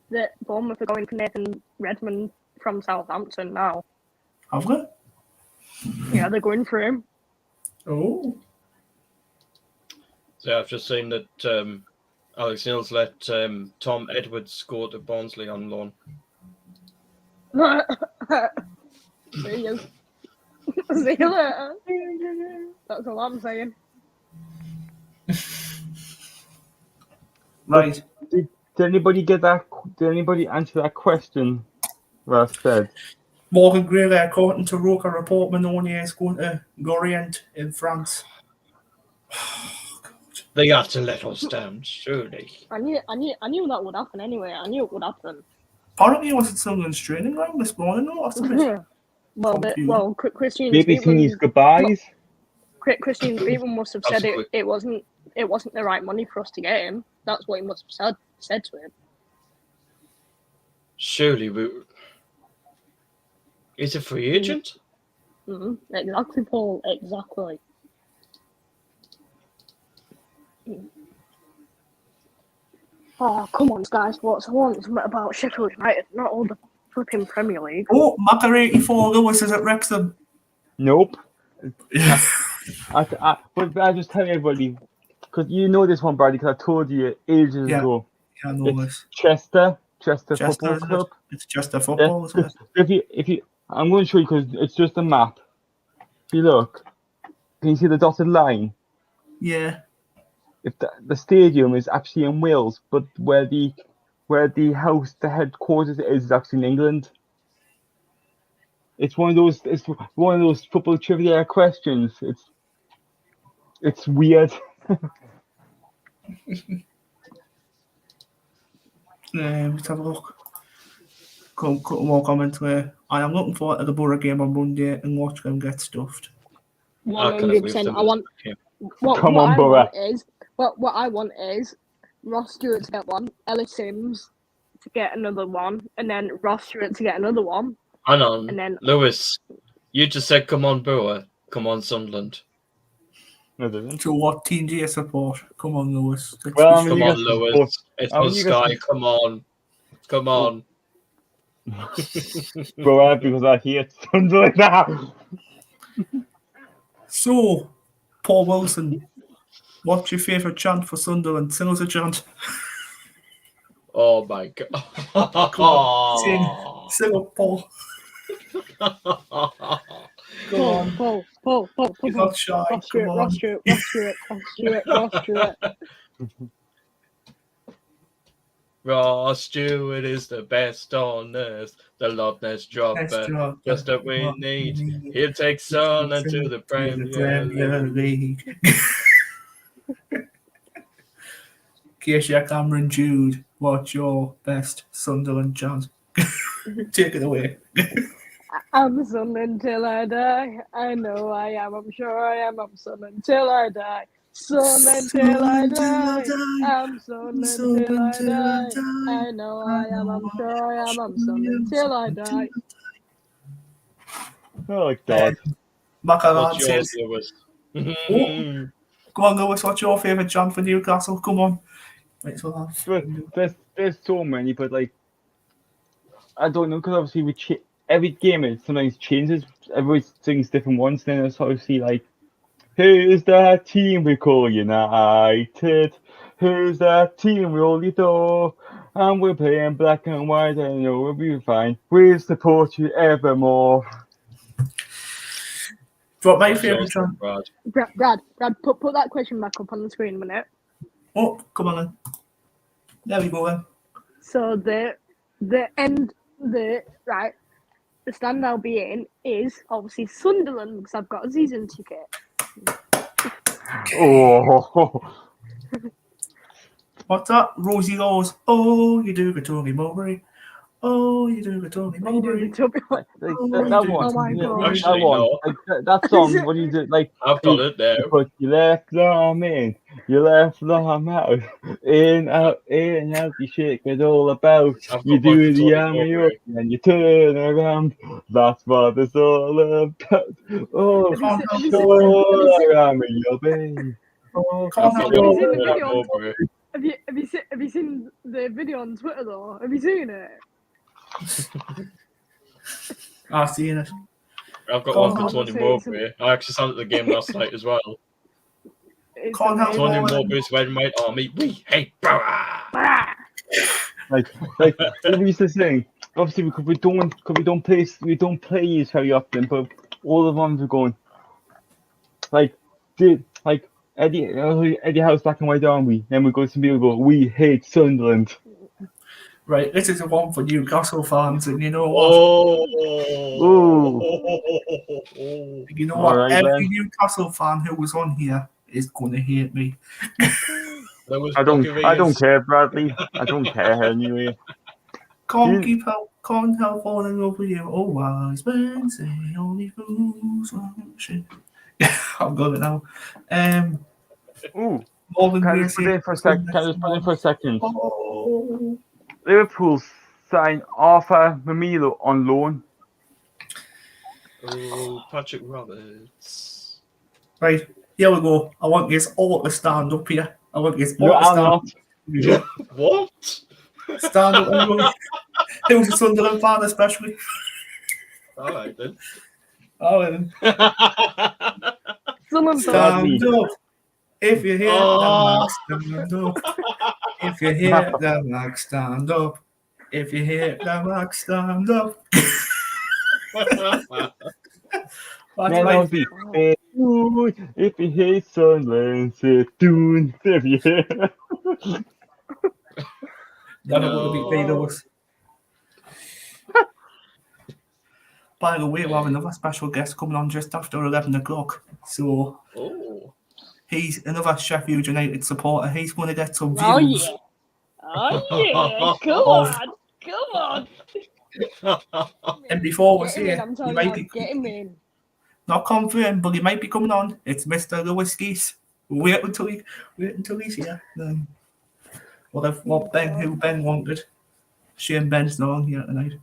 The Bournemouth are going for Nathan Redmond from Southampton now. Have they? Yeah, they're going for him. Oh. So I've just seen that Alex Neil's let Tom Edwards go to Barnsley on loan. See you. See you later. That's all I'm saying. Right. Did anybody get that? Did anybody answer that question that I said? Morgan Gray, according to Roca Report, Manoni is going to Lorient in France. They have to let us down, surely. I knew that would happen anyway. I knew it would happen. Apparently, he was at Sunderland's training ground this morning. Christian Maybe saying his goodbyes. Christian Speedman must have said it wasn't the right money for us to get him. That's what he must have said to him. Surely He's a free agent? Exactly, Paul. Exactly. Oh, come on, guys. What's something about Sheffield United? Not all the flipping Premier League. Oh, Mac84 Lewis is at Wrexham. Nope. But I just tell everybody, because you know this one, Bradley, because I told you ages ago. Yeah, I know this. Chester Football Club. It's Chester Football, isn't it? If you, I'm going to show you because it's just a map. If you look, can you see the dotted line? Yeah. If the stadium is actually in Wales, but where the headquarters is actually in England. It's one of those football trivia questions. It's weird. Let's have a look. Couple more comments where I am looking forward to the Borough game on Monday and watch them get stuffed. 100%. I want. Come on, Borough. What I want is Ross Stewart to get one, Ellis Sims to get another one, and then Ross Stewart to get another one. Hang on, and then Lewis, you just said, come on, Borough, come on, Sunderland. No, didn't. So what team do you support? Come on, Lewis. Well, Come on, Lewis. It's on Sky. Come on. Come on. Borough, because I hate Sunderland now. So, Paul Wilson, what's your favourite chant for Sunderland? Sing us a chant. Oh my God. Come on, sing up, Paul. Go Paul. You're not shy. Ross Stewart. Ross Stewart is the best on earth. The Loch Ness dropper, just that we need. He'll take Sunderland to the Premier League. Keisha Cameron Jude, what's your best Sunderland chant? Take it away. I'm Sunderland till I die. I know I am. I'm sure I am. I'm Sunderland till I die. Sunderland till I die. I'm Sunderland till I die. I know I am. I'm sure I am. I'm Sunderland till I die. Oh my God. Macaron says, Lewis? Go on, Lewis. What's your favourite chant for Newcastle? Come on. Right, so there's so many, but like I don't know, because obviously every game it sometimes changes. Everybody sings different ones. Then it's obviously like, who's that team we call United? Who's that team we all adore? And we're playing black and white. I know we'll be fine. We'll support you evermore. What my favourite chant? Brad, put that question back up on the screen a minute. Oh, come on then. There we go then. So the stand I'll be in is obviously Sunderland because I've got a season ticket. Oh. What's that? Rosie Laws. Oh, you do good Tony Mowbray. Oh, you do good Tony Mowbray. That song, what do you do? Like, I've got it there. You put your left arm in, your left arm out, in, out, you shake it all about. You do the army up and you turn around. That's what it's all about. Oh, sure, army, you'll be. Have you seen the video on Twitter though? Have you seen it? I've seen it. I've got one for Tony Mowbray. I actually saw it at the game last night as well. Tony Mowbray's Red White Army. We hate Borough. like we used to sing. Obviously, we don't play these very often, but all the ones are going like Eddie House Black and White Army. Then we go to some people go, we hate Sunderland. Right, this is a one for Newcastle fans, and you know what? You know what? Right, every Newcastle fan who was on here is going to hate me. I don't care, Bradley. I don't care anyway. Can't help falling in love with you. Oh, wise men say only fools rush. I'm going now. Can I just put in for a second? Liverpool signed Arthur Mamilo on loan. Oh, Patrick Roberts. Right, here we go. I want you all to stand up here. I want you No, all to I'm stand not. up. Here we go. What? Stand up, everybody. Who's a Sunderland fan, especially? All right then. Oh, then. Someone Stand Stand up. If you hear Oh. the mic, stand up. If you hear the mic, stand up. If you hear the mic, stand up. That's Man, my I'll be fair. If you hate Sunderland, say tune. If you hear. never going to be paid of us. By the way, we have another special guest coming on just after 11 o'clock. So Oh. he's another Sheffield United supporter. He's going to get some Oh views. yeah. Oh yeah. Come Of- on. Come on. And before we Get see him in, it, I'm he telling might you, be get him in. not confirmed, but he might be coming on. It's Mr. Lewis Geese. Wait until he's here. What Ben wanted. Shane Ben's not on here tonight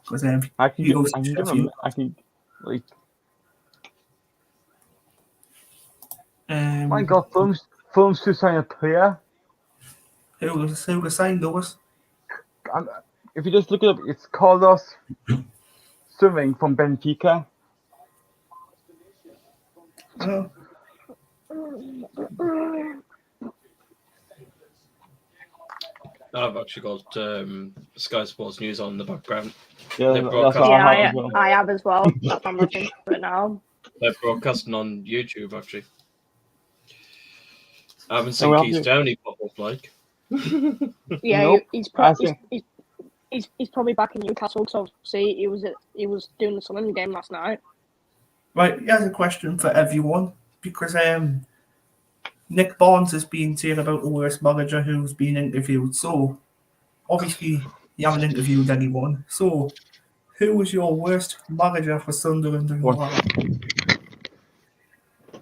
because I can he goes to give him. Sheffield. I can like. Um, My God, films to sign a player. who was signed Lewis? If you just look it up, it's Carlos something from Benfica. Oh, I've actually got Sky Sports News on in the background. Yeah, They're that's broadcasting. what I Yeah, have as well. I have as well. That's what I'm looking for it now. They're broadcasting on YouTube actually. I haven't Oh, seen well, Keith Downey pop up like. Yeah, Nope. he's probably back in Newcastle. So see, he was doing the Sunderland game last night. right. Here's a question for everyone because Nick Barnes has been saying about the worst manager who's been interviewed. So obviously you haven't interviewed anyone. So who was your worst manager for Sunderland and What? why?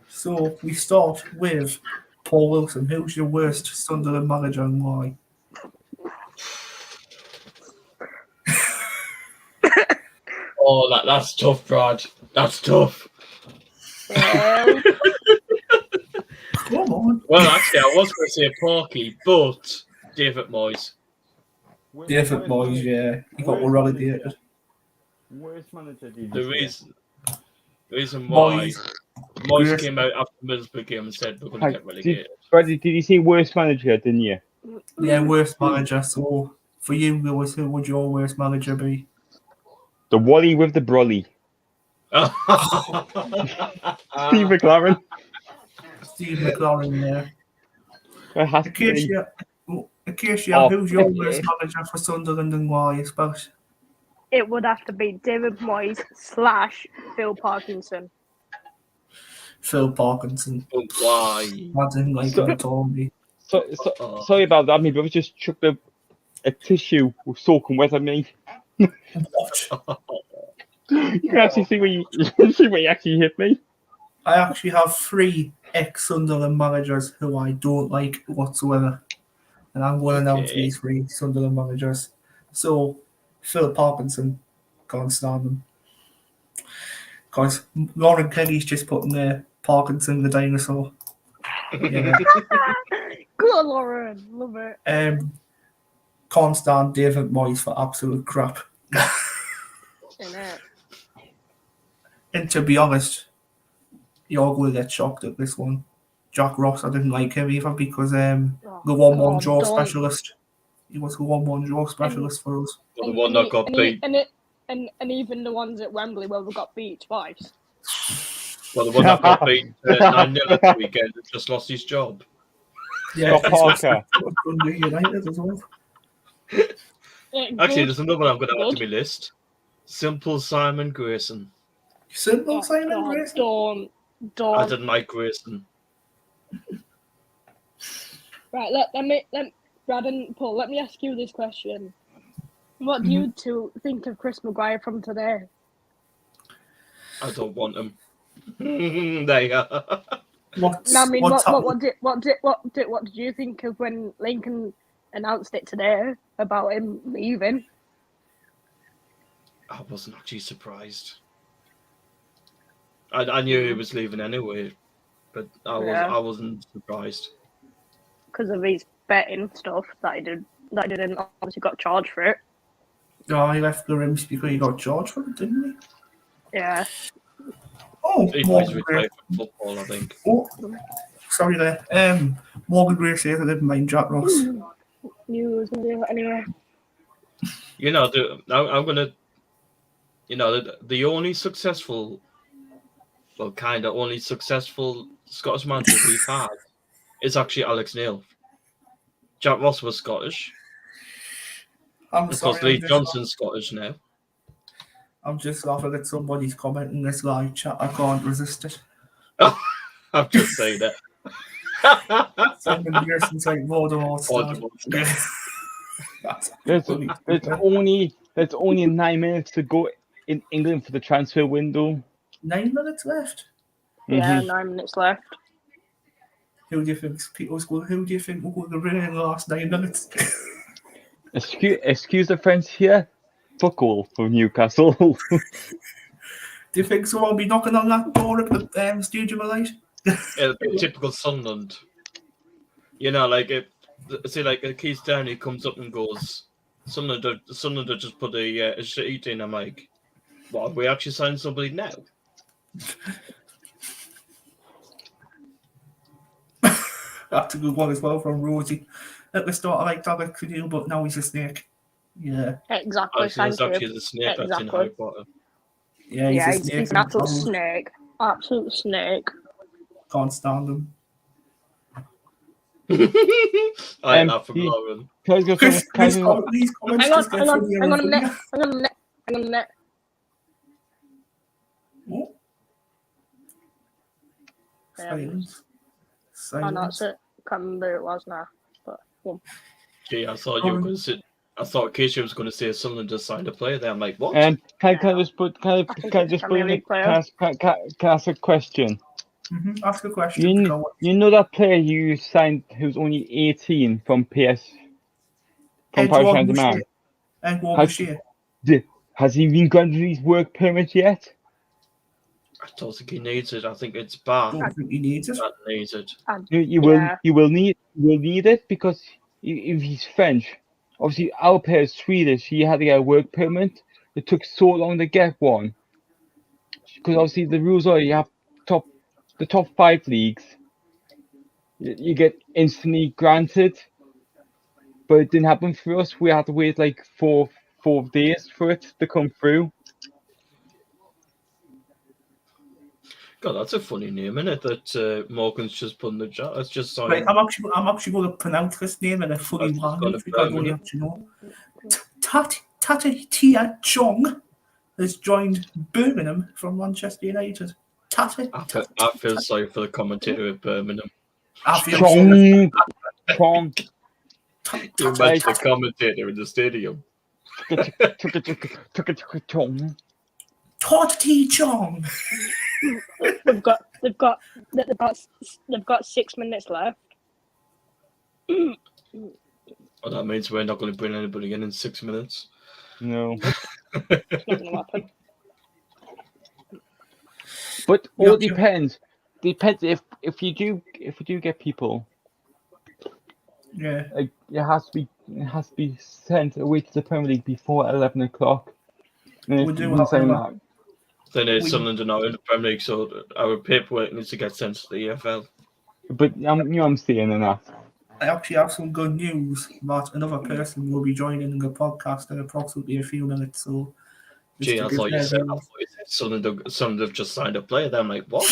So we start with Paul Wilson. Who's your worst Sunderland manager and why? Oh, that's tough, Brad. That's tough. Well, Come on. Well, actually, I was going to say Porky, but David Moyes. David Moyes, yeah. He got relegated. Worst manager did The you say? reason why Moyes Yes. came out after the Middlesbrough game and said we're going to get relegated. Brady, did you say worst manager, didn't you? Yeah, worst manager. So for you, Lewis, who would your worst manager be? The Wally with the Brolly. Steve McLaren. Steve McLaren, yeah. It has to be. Acacia, Oh, who's your okay. worst manager for Sunderland and why, I suppose? it would have to be David Moyes / Phil Parkinson. Phil Parkinson. But why? I didn't like him at all. Me. Sorry about that. My brother just chucked a tissue soaking wet at me. What? You can actually see where he actually hit me. I actually have 3 ex-Sunderland managers who I don't like whatsoever. And I'm going to announce Okay. these 3 Sunderland managers. So, Phil Parkinson, can't stand him. Because Lauren Kelly's just putting there, Parkinson the dinosaur. Yeah. Good on, Lauren. Love it. Can't stand David Moyes for absolute crap. Innit? And to be honest, you're going to get shocked at this one. Jack Ross, I didn't like him either because the 1-1 draw don't. specialist. He was the 1-1 draw specialist for us. Well, the one that got beat. And even the ones at Wembley where we got beat twice. Well, the one that got beat 9-0 at the weekend just lost his job. Yeah, Scott Parker. Dundee United as well. Actually, there's another one I'm going to add to my list. Simple Simon Grayson. Simple Simon Grayson. I Don't. didn't like Grayson. Right, let Brad and Paul, let me ask you this question. What do you two think of Chris Maguire from today? I don't want him. There you go. What did you think of when Lincoln announced it today about him leaving? I wasn't actually surprised. I knew he was leaving anyway, but I wasn't surprised because of his betting stuff that he didn't obviously got charged for it. Oh, he left the rims because he got charged for it, didn't he? Yeah. Oh, He Morgan plays Gray. retired from football, I think. Oh, sorry there. Morgan Gray says I didn't mind Jack Ross. Knew he was gonna do it anyway. You know, I'm gonna. You know, the only successful, well, kind of only successful Scottish manager we've had is actually Alex Neil. Jack Ross was Scottish. Of course, Lee Johnson's Scottish now. I'm just laughing at somebody's comment in this live chat. I can't resist it. I'm just saying that. Simon Pearson's like Voldemort's dad. There's only 9 minutes to go in England for the transfer window. 9 minutes left. Yeah, 9 minutes left. Who do you think will go to win in the last 9 minutes? Excuse the French here. Fuck all for Newcastle. Do you think someone will be knocking on that door at the Stadium of Light? Typical Sunderland. You know, like Keith Downey comes up and goes, Sunderland just put a sheet in. I'm like, what? Have we actually signed somebody now? That's a good one as well from Rosie. At the start, I liked Alex Cadell, but now he's a snake. Yeah. Exactly. It's actually the snake that's in Harry Potter. Yeah, he's an absolute snake. Absolute snake. Can't stand him. I am not from Lauren. Please comment. Hang on a minute. Oh. Silence. Oh, no, that's it. Can't remember who it was now. But Gee, I thought you were going to sit. I thought Keisha was going to say Sunderland just signed a player there. I'm like, what? Can I just ask a question? Mm-hmm. Ask a question. You know that player you signed who's only 18 from PS from Paris Saint-Germain? Has he been granted his work permit yet? I don't think he needs it. I think it's bad. I don't think he needs it. That needs it. You will need it because if he's French, obviously our player is Swedish. He had to get a work permit. It took so long to get one because obviously the rules are you have the top 5 leagues. You get instantly granted, but it didn't happen for us. We had to wait like four days for it to come through. God, that's a funny name, isn't it? That Morgan's just put in the chat. It's just right, I'm actually going to pronounce this name in a funny language because I don't actually know. Tatia Chong has joined Birmingham from Manchester United. I feel sorry for the commentator at Birmingham. Chong. You meant the commentator in the stadium. Tati Chong. They've got 6 minutes left. Well, that means we're not going to bring anybody in 6 minutes. No. It's not going to happen. But all depends. Depends if you do get people. Yeah. Like it has to be sent away to the Premier League before 11 o'clock. We do have that. Then it's Sunderland are now in the Premier League, so our paperwork needs to get sent to the EFL. But I'm seeing that. I actually have some good news that another person will be joining the podcast in approximately a few minutes. So, gee, I thought you said Sunderland have just signed a player. Then I'm like, what?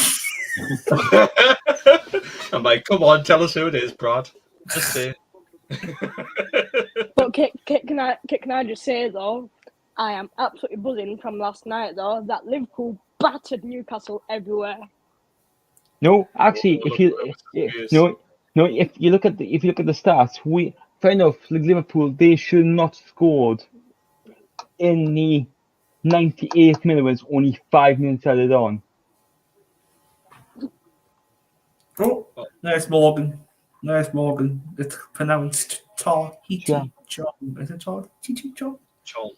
I'm like, come on, tell us who it is, Brad. Just say. But can I just say though, I am absolutely buzzing from last night though that Liverpool battered Newcastle everywhere. No, actually, if you look at the stats, fair enough. Like Liverpool, they should not have scored in the 98th minute. When it's only 5 minutes added on. Oh, there's Morgan. It's pronounced Tahiti Chong. Is it Tahiti Chong? Chong.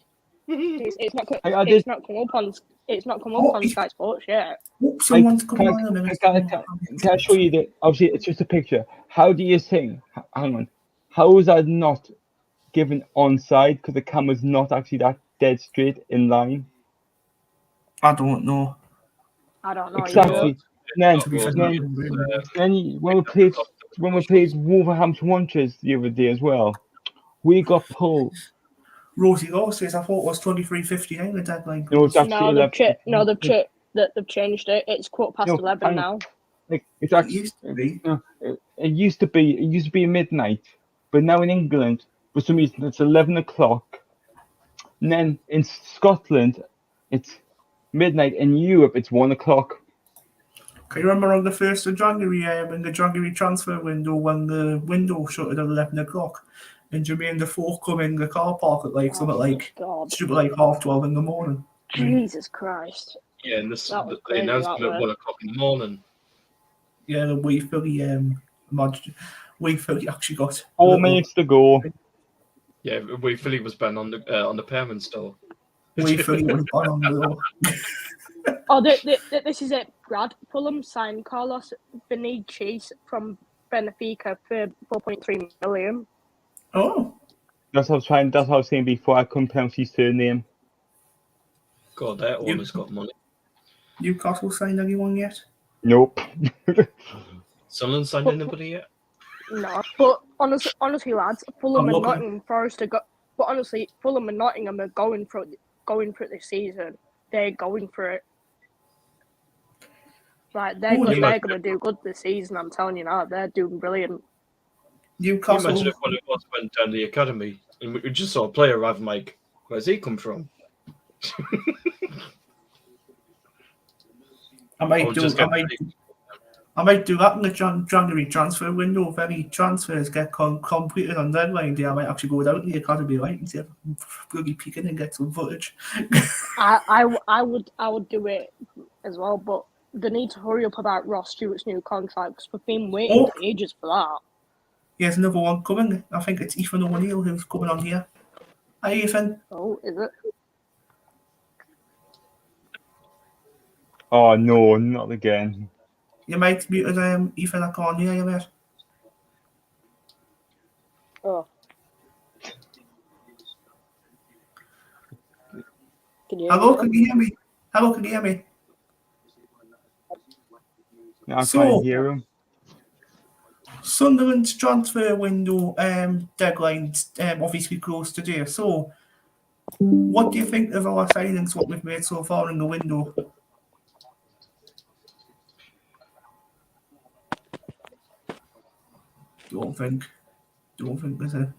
It's not. I did- It's not come up on. It's not come up on Sky Sports yet. Oh, someone's coming on a minute. Can I show you that? Obviously, it's just a picture. How do you think? Hang on. How is that not given onside? Because the camera's not actually that dead straight in line. I don't know. I don't know. Exactly. Then To be fair, when we played Wolverhampton Wanderers the other day as well, we got pulled. Rosie Law says I thought it was 23:59 the deadline. No, it's actually No, 11. they've changed it. It's 11:15 now. Like it's It actually used to be. no, it used to be midnight, but now in England for some reason it's 11 o'clock. And then in Scotland it's midnight. In Europe it's 1 o'clock. Can you remember on the 1st of January, in the January transfer window, when the window shut at 11 o'clock, and Jermaine Defoe come in the car park at like something like God. stupid like 12:30 in the morning. Jesus Christ. Yeah, and this That was the crazy, announcement that at was. 1 o'clock in the morning. Yeah, the we fully actually got 4 minutes to go. Yeah, we Philly was banned on the payment store. we fully would have gone on the law. Oh, this is it, Brad. Fulham signed Carlos Benitez from Benfica for 4.3 million. Oh, That's what I was saying before. I couldn't pronounce his surname. God, that owner's got money. Newcastle signed anyone yet? Nope. Sunderland signed anybody yet? No, but honestly, lads, Fulham I'm and looking. Nottingham Forest are But honestly, Fulham and Nottingham are going for it this season. They're going for it. Like they're Oh, they're gonna do good this season. I'm telling you now, they're doing brilliant. Can you Newcastle. imagine if one of us went down the academy and we just saw a player arrive and like, where's he come from? I might Or do. just I get might. paid. I might do that in the January transfer window. If any transfers get completed on deadline day, I might actually go down to the academy right and see if I'm really peeking and get some footage. I would do it as well, but they need to hurry up about Ross Stewart's new contract because we've been waiting for ages for that. Here's another one coming. I think it's Ethan O'Neill who's coming on here. Hi, Ethan. Oh, is it? Oh no, not again. You might muted Ethan. I can't hear you, mate. Oh. Hello, can you hear me? Hello, can you hear me? I So- can't hear him. Sunderland's transfer window deadline obviously closed today. So, what do you think of our signings, what we've made so far in the window? Don't think there's a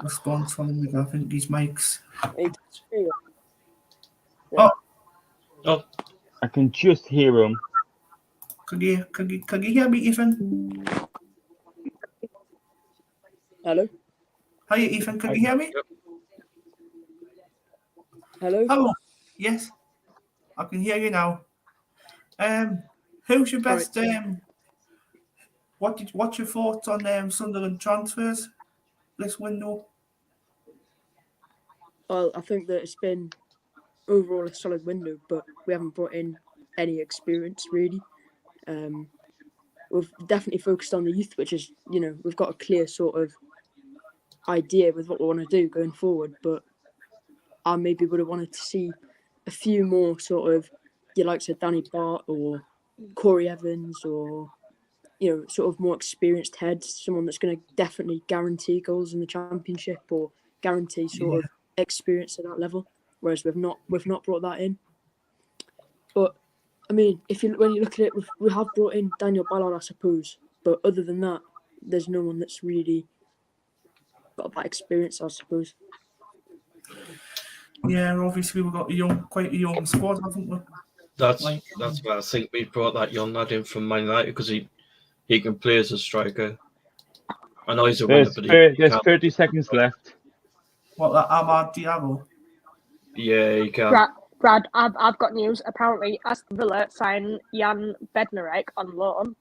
response from him. I think these mics. I can just hear him. Can you hear me, Ethan? Hello? Hi, Ethan. Can you hear me? Yep. Hello? Hello. Yes, I can hear you now. Who's your best? What's your thoughts on Sunderland transfers this window? Well, I think that it's been overall a solid window, but we haven't brought in any experience really. We've definitely focused on the youth, which is, we've got a clear sort of idea with what we want to do going forward, but I maybe would have wanted to see a few more sort of your likes of Danny Bart or Corey Evans or sort of more experienced heads, someone that's going to definitely guarantee goals in the Championship or guarantee sort of experience at that level. Whereas we've not brought that in. But I mean, when you look at it, we have brought in Daniel Ballard, I suppose. But other than that, there's no one that's really got that experience, I suppose. Yeah, obviously we've got quite a young squad, haven't we? That's why I think we brought that young lad in from Man United because he can play as a striker. I know he's a winner, but There's 30 seconds left. What, that Ahmad Diallo? Yeah, he can. Brad, I've got news. Apparently, Aston Villa signed Jan Bednarek on loan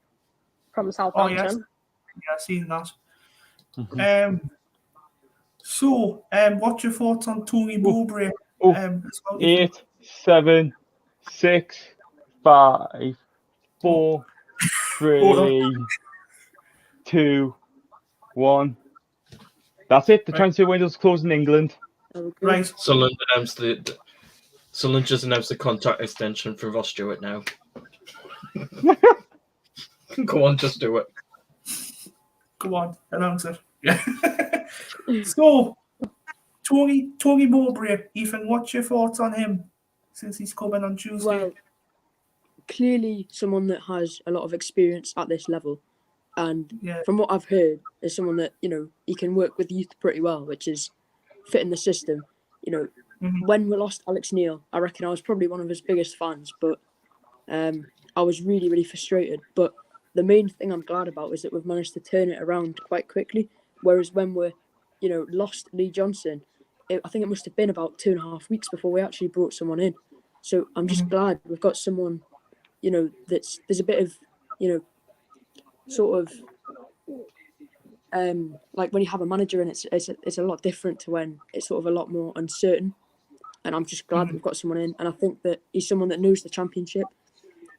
from Southampton. Oh, yes. Yeah, I've seen that. So, what's your thoughts on Tony Mowbray? Oh, as well, Ethan? 8, 7, 6, 5, 4, Hold on. 3, 2, 1. That's it. The Right. transfer window's closed in England. Okay. Right. Sunderland announced Sunderland just announced the contract extension for Ross Stewart now. Go on, just do it. Go on, announce it. Yeah. So, Tony Mowbray, Ethan, what's your thoughts on him since he's coming on Tuesday? Well, clearly someone that has a lot of experience at this level, and Yeah. from what I've heard, is someone that he can work with youth pretty well, which is fitting the system. When we lost Alex Neil, I reckon I was probably one of his biggest fans, but I was really, really frustrated. But the main thing I'm glad about is that we've managed to turn it around quite quickly. Whereas when we, lost Lee Johnson, I think it must have been about 2.5 weeks before we actually brought someone in. So I'm just glad we've got someone, there's a bit of, sort of, like when you have a manager and it's a lot different to when it's sort of a lot more uncertain. And I'm just glad that we've got someone in, and I think that he's someone that knows the championship.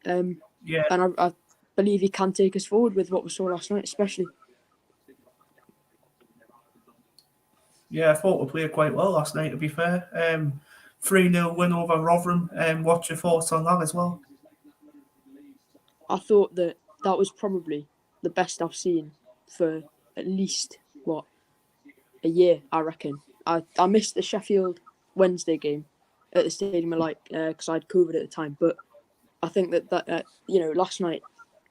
Yeah. And I believe he can take us forward with what we saw last night, especially. Yeah, I thought we played quite well last night, to be fair. 3-0 win over Rotherham. What's your thoughts on that as well? I thought that was probably the best I've seen for at least, a year, I reckon. I missed the Sheffield Wednesday game at the Stadium of Light because I had COVID at the time, but I think that last night,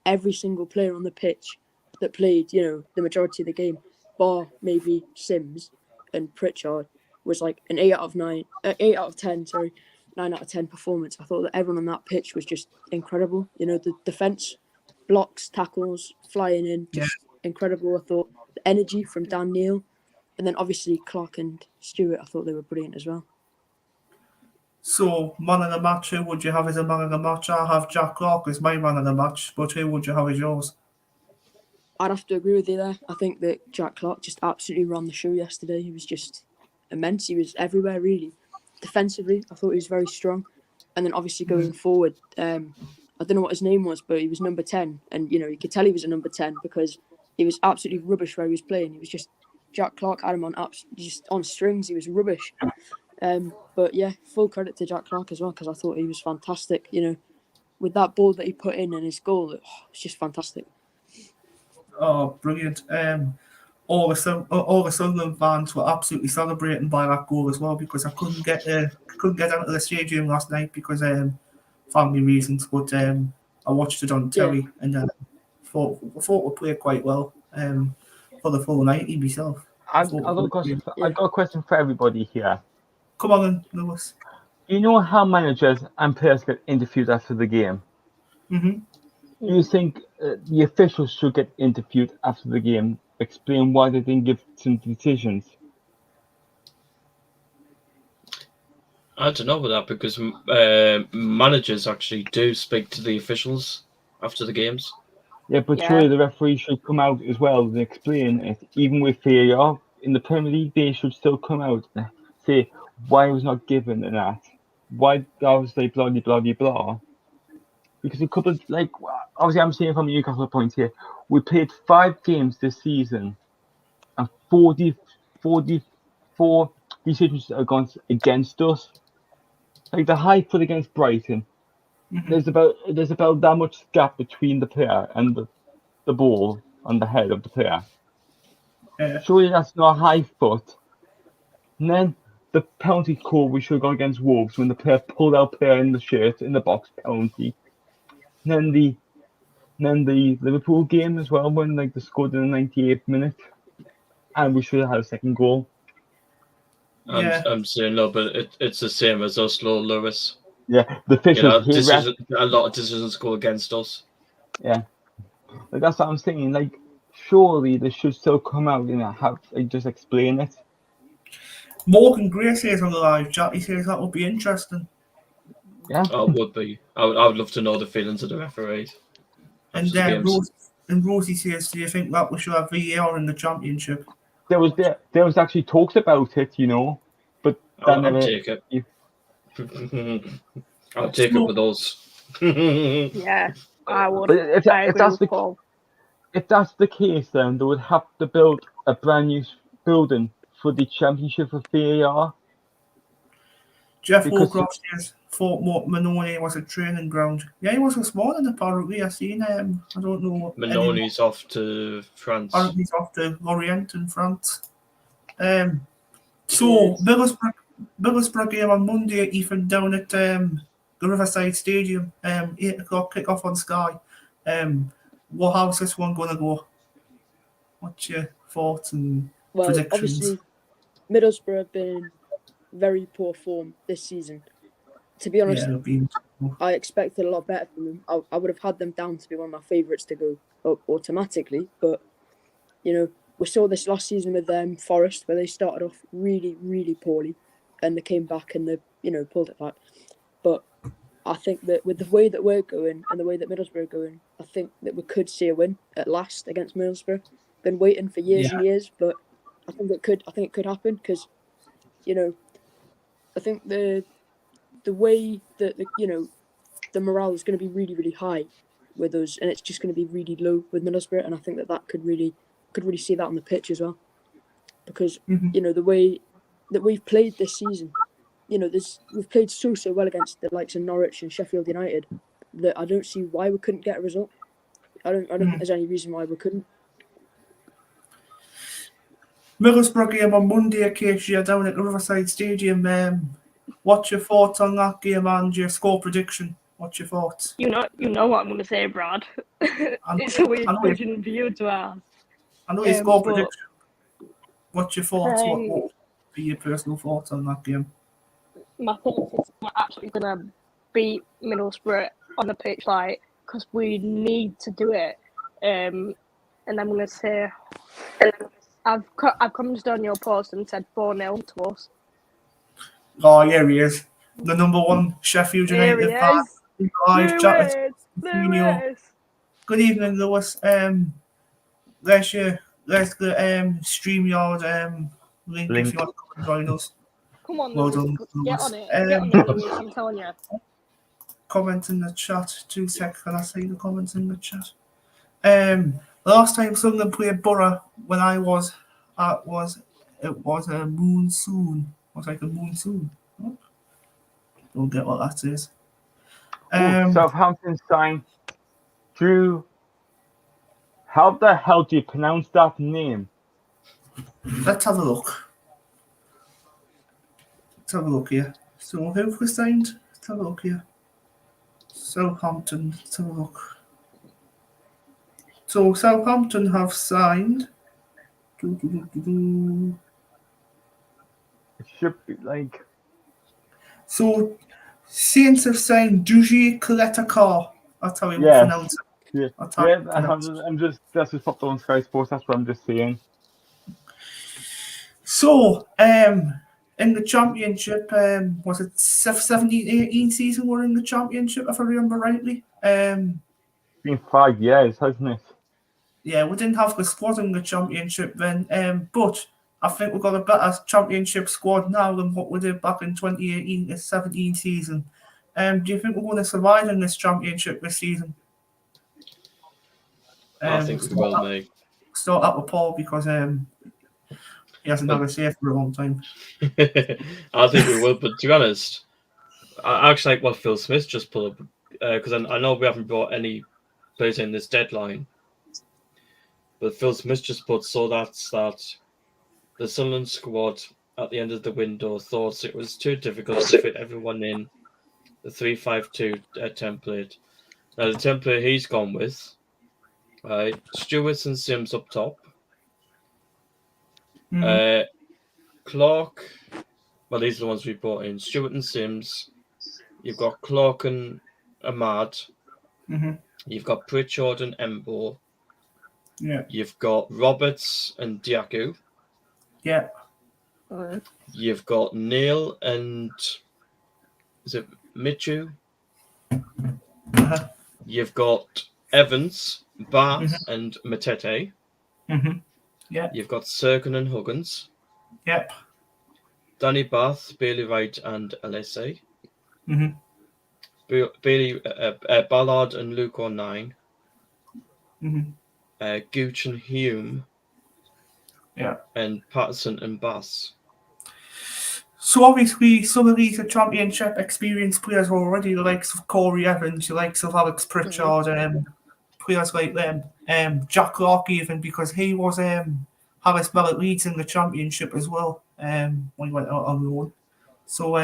every single player on the pitch that played, the majority of the game, bar maybe Sims and Pritchard, was like an 8 out of 10, 9 out of 10 performance. I thought that everyone on that pitch was just incredible. The defence, blocks, tackles, flying in, just incredible. I thought the energy from Dan Neil, and then obviously Clark and Stewart, I thought they were brilliant as well. So, man of the match, who would you have as a man of the match? I have Jack Clark as my man of the match, but who would you have as yours? I'd have to agree with you there. I think that Jack Clark just absolutely ran the show yesterday. He was just immense. He was everywhere, really. Defensively, I thought he was very strong. And then obviously going forward, I don't know what his name was, but he was number 10. And, you could tell he was a number 10 because he was absolutely rubbish where he was playing. He was just, Jack Clark had him just on strings. He was rubbish. But yeah, full credit to Jack Clark as well, because I thought he was fantastic. With that ball that he put in and his goal, it's just fantastic. Oh, brilliant. All the Sunderland fans were absolutely celebrating by that goal as well, because I couldn't get out of the stadium last night because family reasons, but I watched it on telly and thought we played quite well for the full 90 myself. I've got a question for everybody here. Come on then, Lewis. You know how managers and players get interviewed after the game? Mm-hmm. You think the officials should get interviewed after the game, explain why they didn't give some decisions? I don't know about that because managers actually do speak to the officials after the games. Yeah, but surely the referee should come out as well and explain it. Even with VAR in the Premier League, they should still come out and say why it was not given and that. Why that was like blah blah blah blah. Because a couple of, obviously I'm saying from a Newcastle point here, we played 5 games this season and 44 decisions are gone against us. Like the high foot against Brighton, there's about that much gap between the player and the ball on the head of the player. Surely that's not a high foot. And then the penalty call we should have gone against Wolves when the player pulled out player in the shirt in the box penalty. And then the Liverpool game as well when they scored in the 98th minute, and we should have had a second goal. I'm saying no, but it's the same as us, Lewis. Yeah, the officials a lot of decisions go against us. Yeah, that's what I'm saying. Surely they should still come out and just explain it. Morgan Gray says on the live chat, he says that would be interesting. Yeah, it would be. I would love to know the feelings of the referees. And Rosie says, do you think that we should have VAR in the Championship? there was actually talks about it, you know, but I'll take it. I'll take it with those. Yeah, I would. But I agree with Paul. if that's the case, then they would have to build a brand new building for the championship for VAR. Jeff Because- Warcroft says thought Manoni was a training ground. Yeah, he was this morning apparently. I seen him. I don't know. Manoni's off to France. Apparently he's off to Lorient in France. So Middlesbrough game on Monday, Ethan, down at the Riverside Stadium. 8 o'clock kick-off on Sky. How's this one gonna go? What's your thoughts and predictions? Obviously, Middlesbrough have been in very poor form this season. To be honest, I expected a lot better from them. I would have had them down to be one of my favourites to go up automatically. But, you know, we saw this last season with Forest, where they started off really, really poorly. And they came back and they, pulled it back. But I think that with the way that we're going and the way that Middlesbrough are going, I think that we could see a win at last against Middlesbrough. Been waiting for years and years, but I think it could happen because, I think the way that the morale is going to be really, really high with us, and it's just going to be really low with Middlesbrough, and I think that could really see that on the pitch as well, because the way that we've played this season, we've played so well against the likes of Norwich and Sheffield United that I don't see why we couldn't get a result. I don't think there's any reason why we couldn't. Middlesbrough game on Monday, Acacia, down at the Riverside Stadium. What's your thoughts on that game and your score prediction? What's your thoughts? You know what I'm going to say, Brad. It's a weird question for you to ask. I know your score prediction. What's your thoughts? What would be your personal thoughts on that game? My thoughts is we're absolutely going to beat Middlesbrough on the pitch, because we need to do it. And I'm going to say, I've commented on your post and said 4-0 to us. Oh, yeah, he is. The number one Sheffield United fan. Live chat. Good evening, Lewis. There's the StreamYard link if you want to come and join us. Come on, well Lewis. done, Get Lewis. on it, Lewis, I'm telling you. Comment in the chat. 2 seconds. Can I see the comments in the chat? Last time Sunderland played Borough when I was it was a monsoon. It was like a monsoon. Oh, don't get what that is. Southampton signed Drew. How the hell do you pronounce that name? Let's have a look. Here. So who was signed? Let's have a look here. Southampton. Let's have a look. So Southampton have signed. It should be like. So Saints have signed Duji Koletakar. That's how you pronounce it. I'm just that's just popped on Sky Sports. That's what I'm just saying. So in the championship, was it 17-18 season we're in the championship, if I remember rightly? It's been 5 years, hasn't it? Yeah, we didn't have the squad in the championship then, but I think we've got a better championship squad now than what we did back in 2018-17 season. Do you think we're going to survive in this championship this season? I think we will, mate. Start up with Paul because he hasn't had a save for a long time. I think we will, but to be honest, I actually like what Phil Smith just put up, because I know we haven't brought any players in this deadline, but Phil Smith just put that the Sunderland squad at the end of the window thought it was too difficult to fit everyone in the 3-5-2 template. Now the template he's gone with, right? Stewart and Sims up top. Clark, well, these are the ones we brought in. Stewart and Sims. You've got Clark and Ahmad. You've got Pritchard and Embo. Yeah. You've got Roberts and Diaku. Yeah. You've got Neil and is it Michu? You've got Evans, Bar, and Matete. Yeah. You've got Serkin and Huggins. Yep. Danny Bath, Bailey Wright, and LSA. Mhm. Bailey Ballard and Luke O'Nine. Mhm. Gooch and Hume. Yeah. And Patterson and Bass. So obviously, some of these are championship experienced players already, the likes of Corey Evans, the likes of Alex Pritchard, players like them. Jack Clark even, because he was had a spell at Leeds in the championship as well. When he went out on loan. So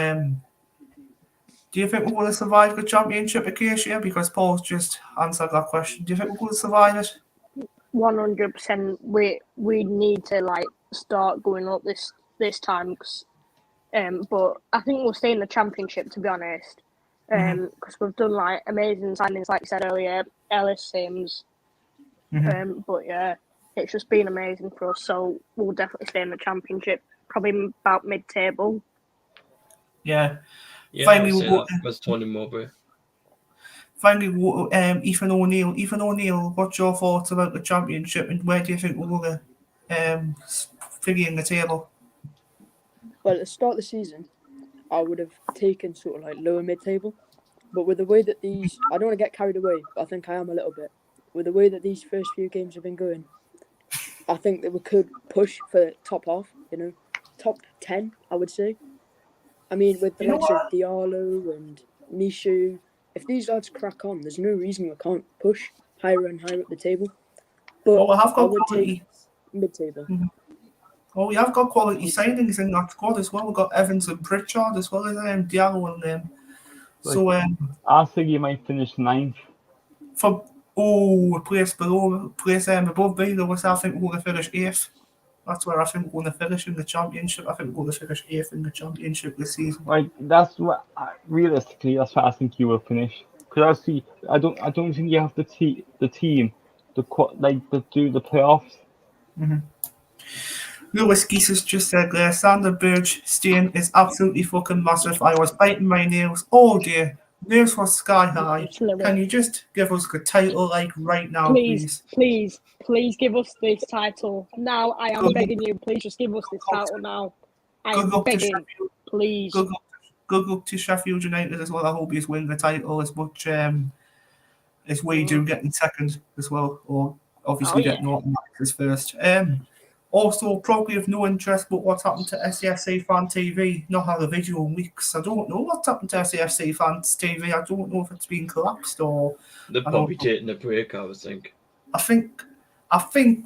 do you think we're going to survive the championship Acacia? Because Paul's just answered that question. Do you think we're going to survive it? 100%. We need to like start going up this time. But I think we'll stay in the championship, to be honest. Because we've done like amazing signings, like you said earlier, Ellis, Sims. But yeah, it's just been amazing for us. So we'll definitely stay in the championship, probably about mid-table. Yeah. Yeah, Finally, that's Tony Mowbray. Finally, Ethan O'Neill. Ethan O'Neill, what's your thoughts about the championship, and where do you think we're going to figure in the table? Well, at the start of the season, I would have taken sort of like lower mid-table. But with the way that these... I don't want to get carried away, but I think I am a little bit. With the way that these first few games have been going, I think that we could push for top half, top 10, I would say. I mean, with the likes of Diallo and Mishu, if these lads crack on, there's no reason we can't push higher and higher up the table. But we have got I would quality. take mid-table. Well, we have got quality signings in that squad as well. We've got Evans and Pritchard as well as Diallo and them. So I think you might finish 9th. A place above me, though, I think we're going to finish 8th. That's where I think we're going to finish in the championship. I think we're going to finish 8th in the championship this season. Like realistically, that's what I think you will finish. Because I don't think you have the team to do the playoffs. Lewis Geese has just said there, Sander Burge staying is absolutely fucking massive. I was biting my nails all day. Nails were sky high. Can you just give us the title like right now, please? Please give us this title. Now I am begging you, please just give us this title now. I am begging, please. Good luck to Sheffield United as well. I hope you win the title as much as we do getting second as well. Or obviously getting Norton as first. Also, probably of no interest, but what's happened to SCFC Fan TV? Not had a video in weeks. I don't know what's happened to SCFC Fans TV. I don't know if it's been collapsed or... They're probably taking a break, I would think. I think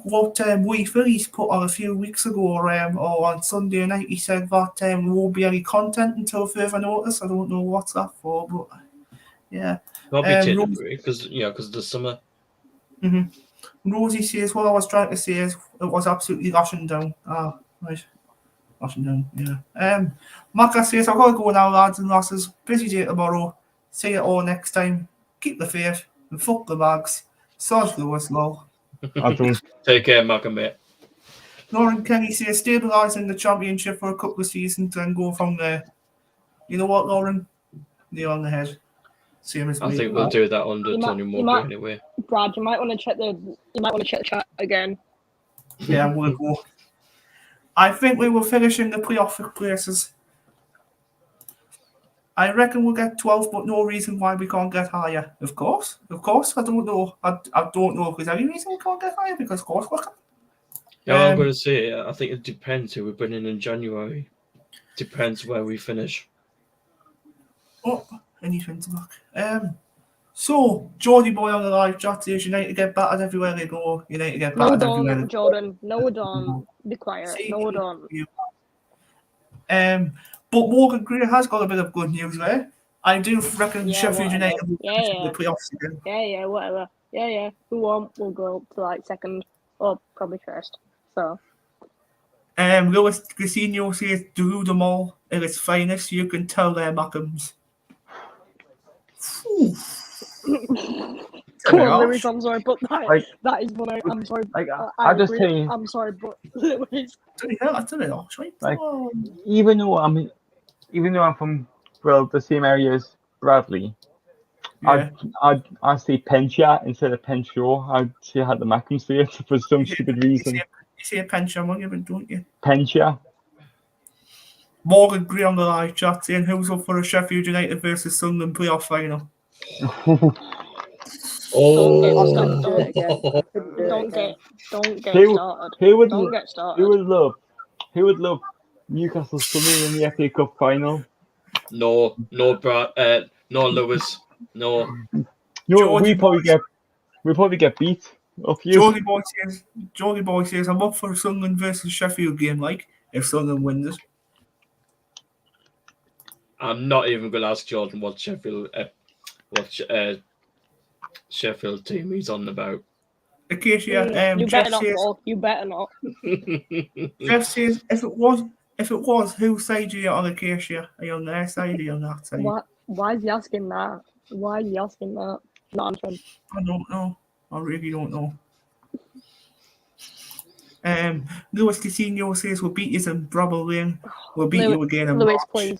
what Wee Phillies put on a few weeks ago, or on Sunday night, he said that there won't be any content until further notice. I don't know what's that for, but yeah. Probably taking a break, because of the summer. Rosie says, what I was trying to say is it was absolutely lashing down. Right. Lashing down, yeah. Maka says, I've got to go now, lads and lasses. Busy day tomorrow. See you all next time. Keep the faith and fuck the bags. Sarge Lewis, lol. Take care, Maka, mate. Lauren Kenny says, stabilise in the championship for a couple of seasons and go from there. You know what, Lauren? Nail on the head. Same as I me. think we'll do that under Tony Mowbray anyway. Brad, you might want to check the chat again. Yeah, we'll go. I think we will finish in the playoff places. I reckon we'll get 12, but no reason why we can't get higher. Of course. I don't know. I don't know if there's any reason we can't get higher, because of course we can. Yeah, I'm going to say, I think it depends who we bring in January. Depends where we finish. Oh, anything to look. So, Geordie Boy on the live chat says United get battered everywhere they go. United get battered everywhere they go. Jordan. No, don't. Be quiet. No, don't. But Morgan Greer has got a bit of good news there. I do reckon Sheffield United will the playoffs again. Yeah, whatever. Yeah. Who won't? We'll go to like second or probably first. So. Lewis Casino says do them all at its finest. You can tell they're Mackhams. Come on, Lewis, I'm sorry, but that is what I'm sorry. I'm sorry, but Lewis. I don't know. Like, even though I'm from the same area as Bradley, I'd say Penshaw instead of Penshaw. I'd say I had the Mackham say it for some stupid reason. You say a pension monument, don't you? Pensia. Morgan Gray on the live chat saying who's up for a Sheffield United versus Sunderland playoff final. Oh, do it again. I couldn't do it Don't again. get Who- started. Who would Don't get started. who would love Newcastle Sunderland in the FA Cup final? no, Brad, no, Lewis, no. No, Geordie we probably get beat off you. Geordie Boy says I'm up for a Sunderland versus Sheffield game, like if Sunderland wins it. I'm not even going to ask Jordan what Sheffield team he's on about. Acacia, You Jeff better not, says, Paul. You better not. Jeff says if it was, whose side are you on, Acacia? Are you on their side or are you on that side? Why is he asking that? Why are you asking that? Not answering. I don't know. I really don't know. Lewis Casino says we'll beat you in Brabble Lane. We'll beat you again in Lewis, March. please.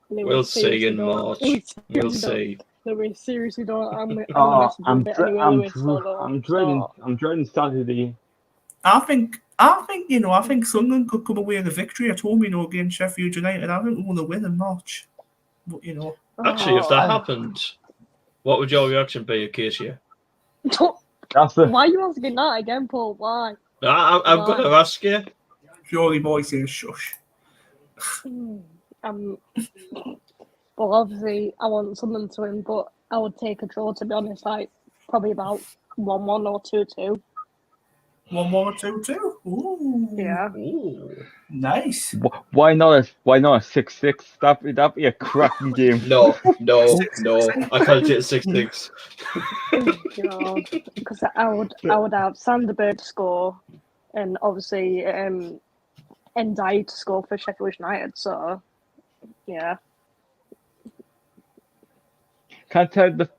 Lewis, We'll see seriously in don't. March. Lewis, We'll seriously see. don't. Lewis, seriously don't. I'm gonna Oh, message you a bit anyway, Lewis, so don't. I'm dreading Saturday. I think Sunderland could come away with a victory. I told me against Sheffield United. I think we're going to win in March. But Actually, if that Oh. happened, what would your reaction be, Acacia? That's the Why are you asking that again, Paul? Why? I'm going to ask you. Purely Boy says shush. Well, obviously, I want something to win, but I would take a draw, to be honest. Like, probably about 1-1 or 2-2. 1-1 or 2-2. Ooh. Yeah. Ooh. Nice. why not a 6-6? That'd be a cracking game. No. I can't get 6-6. Because I would have Sanderberg score, and obviously Ndiaye to score for Sheffield United. So, yeah. Can't tell the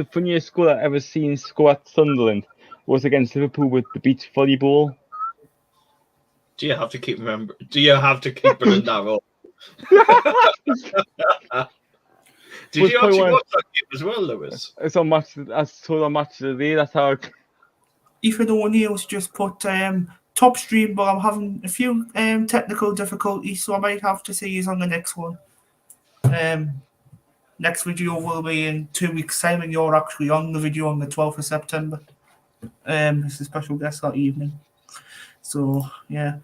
funniest goal I've ever seen score at Sunderland was against Liverpool with the beach volleyball. Do you have to keep bringing that up? Did you actually watch that game as well, Lewis? It's on match. I saw on Match of the Day. That's how. Ethan O'Neill's just put top stream, but I'm having a few technical difficulties, so I might have to see you on the next one. Next video will be in 2 weeks' time, and you're actually on the video on the 12th of September. It's a special guest that evening. So, yeah.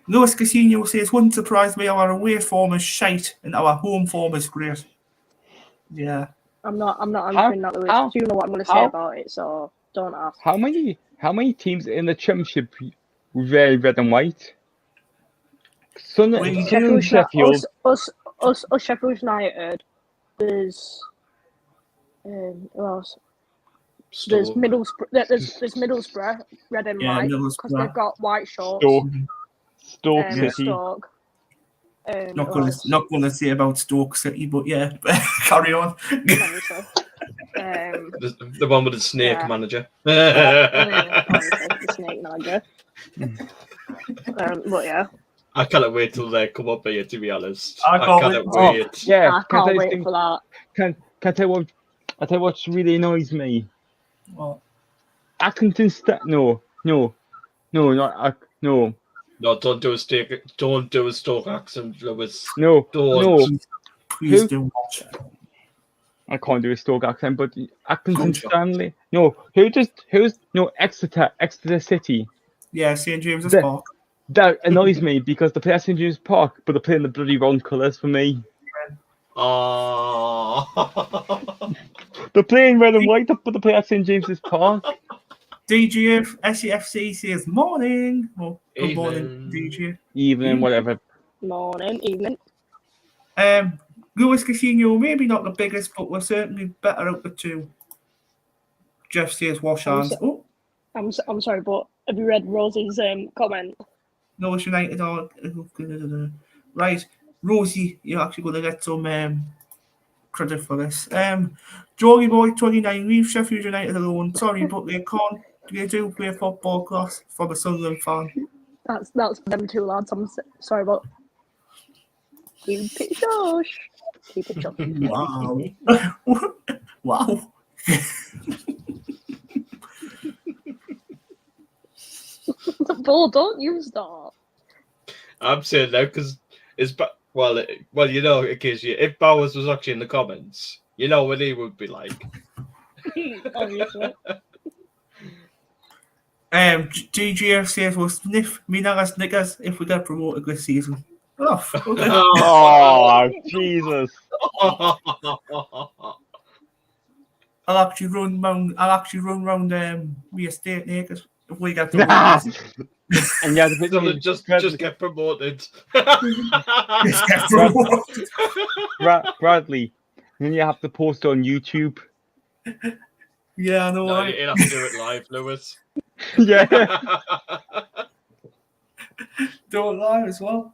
Lewis Casino says, wouldn't surprise me, our away form is shite and our home form is great. Yeah. I'm not answering that, Lewis. You know what I'm going to say about it, so don't ask. How many teams in the Championship wear red and white? Sheffield. Us Sheffield United. There's who else? There's Middlesbrough. There's Middlesbrough, red and white, because they've got white shorts. Stoke City. Stoke. Not going to say about Stoke City, but yeah, carry on. The one with the snake manager. The snake manager. But yeah. I cannot wait till they come up here, to be honest. I cannot wait. Yeah, I can't wait for that. Can I tell you what really annoys me? What? Accrington no. No, don't do a Stoke accent, Lewis. No. Please do watch. I can't do a Stoke accent, but Accrington Stanley. Exeter City. Yeah, St James's Park. That annoys me because they play at St James's Park, but they're playing the bloody wrong colours for me. Oh. They're playing red and white, but they play at St James's Park. DGF SEFC says morning. Oh, good morning, DJ. Evening, whatever. Morning, evening. Lewis Casino, maybe not the biggest, but we're certainly better out the two. Jeff says wash hands. I'm sorry, but have you read Rosie's comment? Lewis United are right. Rosie, you're actually going to get some credit for this. Joey Boy 29, leave Sheffield United alone. Sorry, but they can't. They do play football class from a Sunderland fan. That's for them two lads. I'm sorry, but keep it shush. Keep it shush. Wow. Wow. Bull, don't use that. I'm saying that because it's well, you know, in case if Bowers was actually in the comments, you know what he would be like. Obviously. DGF says we'll sniff Minagas niggas if we get promoted this season. Oh, okay. Oh, Jesus. I'll actually run round the estate naked if we get promoted. And yeah, So just get promoted. Just get promoted. Bradley, then you have to post on YouTube. Yeah, I know. No, Right? you'll have to do it live, Lewis. Yeah. Don't lie as well.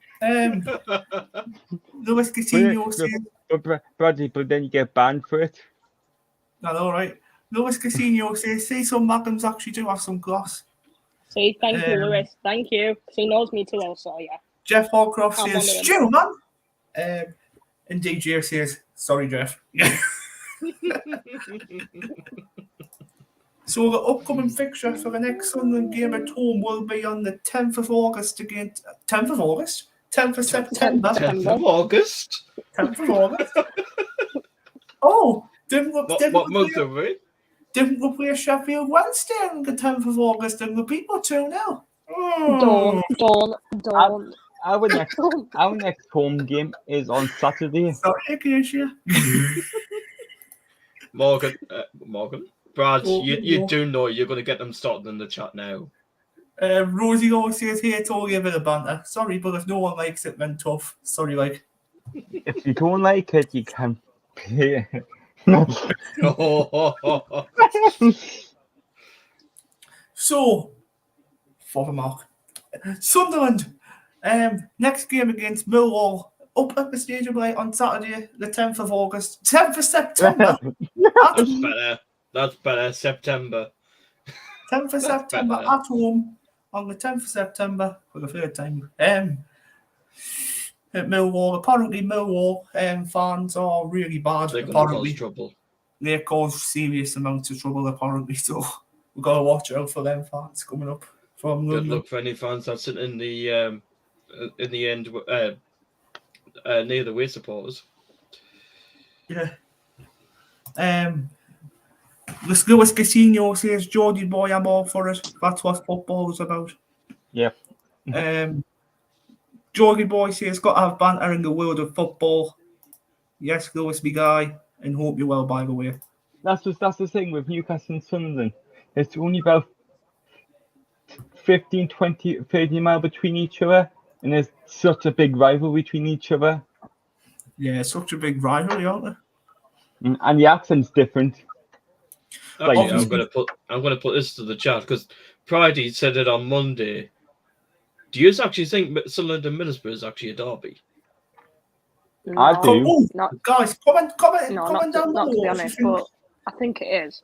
Lewis Casino says, Bradley, but then you get banned for it. I know, right? Lewis Casino says, see, some Magnums actually do have some gloss. See, thank you, Lewis. Thank you. 'Cause he knows me too well, so yeah. Jeff Hallcroft I'm says, wondering. Stu, man. And DJ says, sorry, Jeff. So the upcoming fixture for the next Sunderland game at home will be on the 10th of August against 10th of August? 10th of September. 10th of August. 10th of August. Oh, didn't we play Sheffield Wednesday on the 10th of August and the people 2-0? Don't. Our next home game is on Saturday. Sorry, Acacia. Morgan, Brad, Oh, you do know you're going to get them started in the chat now. Rosie always says, hey, it's only a bit of banter. Sorry, but if no one likes it, then tough. Sorry, like. If you don't like it, you can play. So, for the mark. Sunderland, next game against Millwall, up at the Stadium Light on Saturday, the 10th of August. 10th of September. That's better. September. 10th of September better. at home on the 10th of September for the third time. At Millwall. Apparently, Millwall fans are really bad. They're going to Apparently, cause trouble. they cause serious amounts of trouble, apparently. So we've got to watch out for them fans coming up from Good London. luck for any fans that sit in the end near the away supporters. Yeah. Lewis Casino says, Geordie boy, I'm all for it. That's what football is about. Yeah. Geordie boy says, got to have banter in the world of football. Yes, Lewis, me guy, and hope you're well, by the way. That's the thing with Newcastle and Sunderland. It's only about 15, 20, 30 miles between each other, and there's such a big rivalry between each other. Yeah, such a big rivalry, aren't there? And the accent's different. Like, I'm gonna put this to the chat because Pridey said it on Monday. Do you actually think Sunderland and Middlesbrough is actually a derby? I do. Oh, Not, guys, comment no, comment not, down not to be below. honest, but I think it is.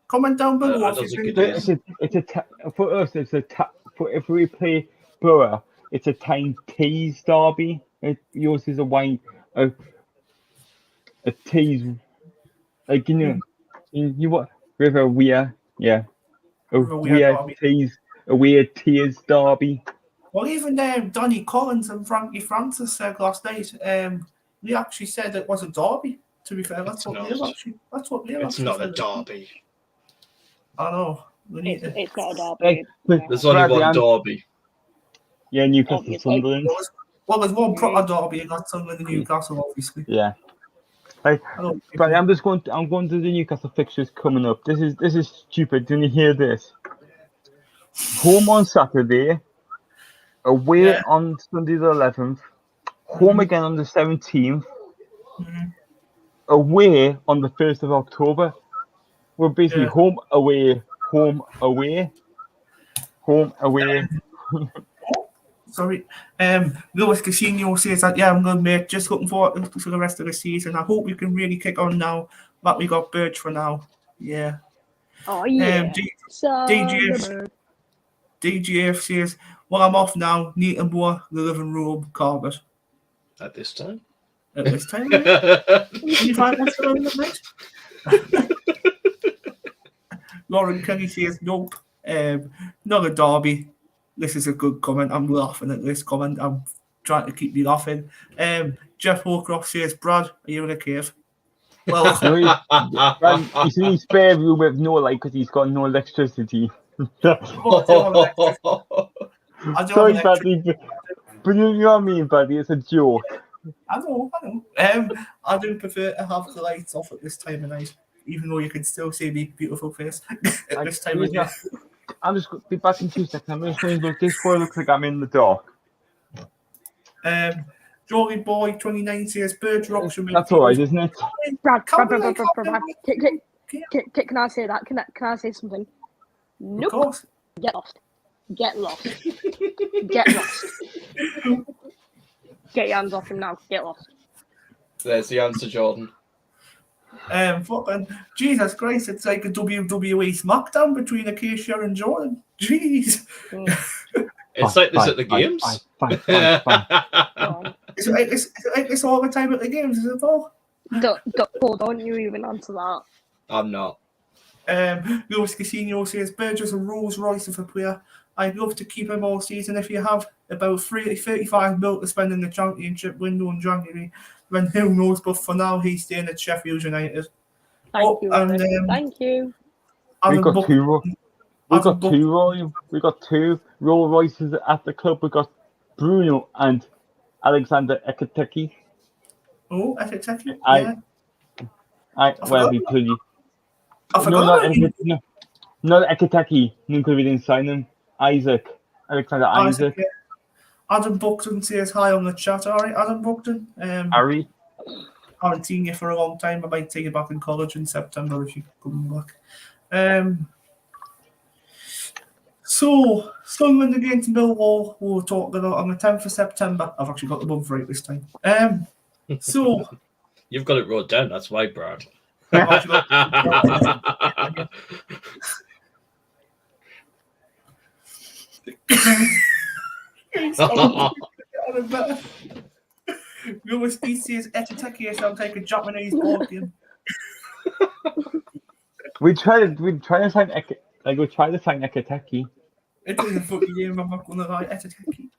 Comment down below. I if don't you think think it is. For us, if we play Borough, it's a time tease derby. Yours is a tease, like you what with a weird tease derby. Well, even Donny Collins and Frankie Francis said last night. We actually said it was a derby. To be fair, that's what Neil actually. It's not a said. derby. I know. We need to. It's not a derby. There's only one derby. Yeah, Newcastle Obviously. Sunderland. Well, there's one proper derby against Sunderland and Newcastle, obviously. Yeah. But I'm going to the Newcastle fixtures coming up. This is stupid. Didn't you hear this? Home on Saturday, away on Sunday the 11th, home again on the 17th, away on the 1st of October. We're basically home away. Sorry. Lewis Casino says that, yeah, I'm good, mate. Just looking forward to the rest of the season. I hope we can really kick on now that we got Birch for now. Yeah. Oh, yeah. DGF says, well, I'm off now. Need to moor the living room carpet. At this time? At this time? 25 minutes ago in the night? Lauren Kelly says, nope. Not a derby. This is a good comment. I'm laughing at this comment. I'm trying to keep you laughing. Jeff Holcroft says, Brad, are you in a cave? Well, He's in his spare room with no light because he's got no electricity. I do Sorry, have Buddy, but you know what I mean, Buddy. It's a joke. I know. I do prefer to have the lights off at this time of night, even though you can still see my beautiful face at this time of year. I'll just be back in 2 seconds. I'm just going to look. This boy looks like I'm in the dark. Jolly Boy 29 says Bird Rocks. That's all right, isn't it? Brad, can I say that? Can I say something? Nope. Of course. Get lost. Get lost. Get lost. Get your hands off him now. Get lost. There's the answer, Jordan. Fucking Jesus Christ, it's like a WWE SmackDown between Acacia and Jordan. Jeez. It's like this at the games. Fine. It's like this all the time at the games, is it, Paul? Don't you even answer that. I'm not. Lewis Casino says Burgess a Rolls Royce of a player. I'd love to keep him all season. If you have about 35 mil to spend in the championship window in January, then who knows? But for now, he's staying at Sheffield United. Thank you. We got two Rolls Royces at the club. We got Bruno and Alexander Ekateki. Oh, Ekateki? Yeah. He played. Not Ekateki. Because we didn't sign him. Alexander Isaac. Yeah. Adam Buckton says hi on the chat. All right, Adam Buckton. Harry. I haven't seen you for a long time. I might take you back in college in September if you come back. So, Sunderland against Millwall, we'll talk about on the 10th of September. I've actually got the month right this time. So You've got it wrote down, that's why, Brad. Your species Etateki sounds like a Japanese board game. We try to sign Ekateki. It is a fucking game, I'm not gonna lie. Etateki.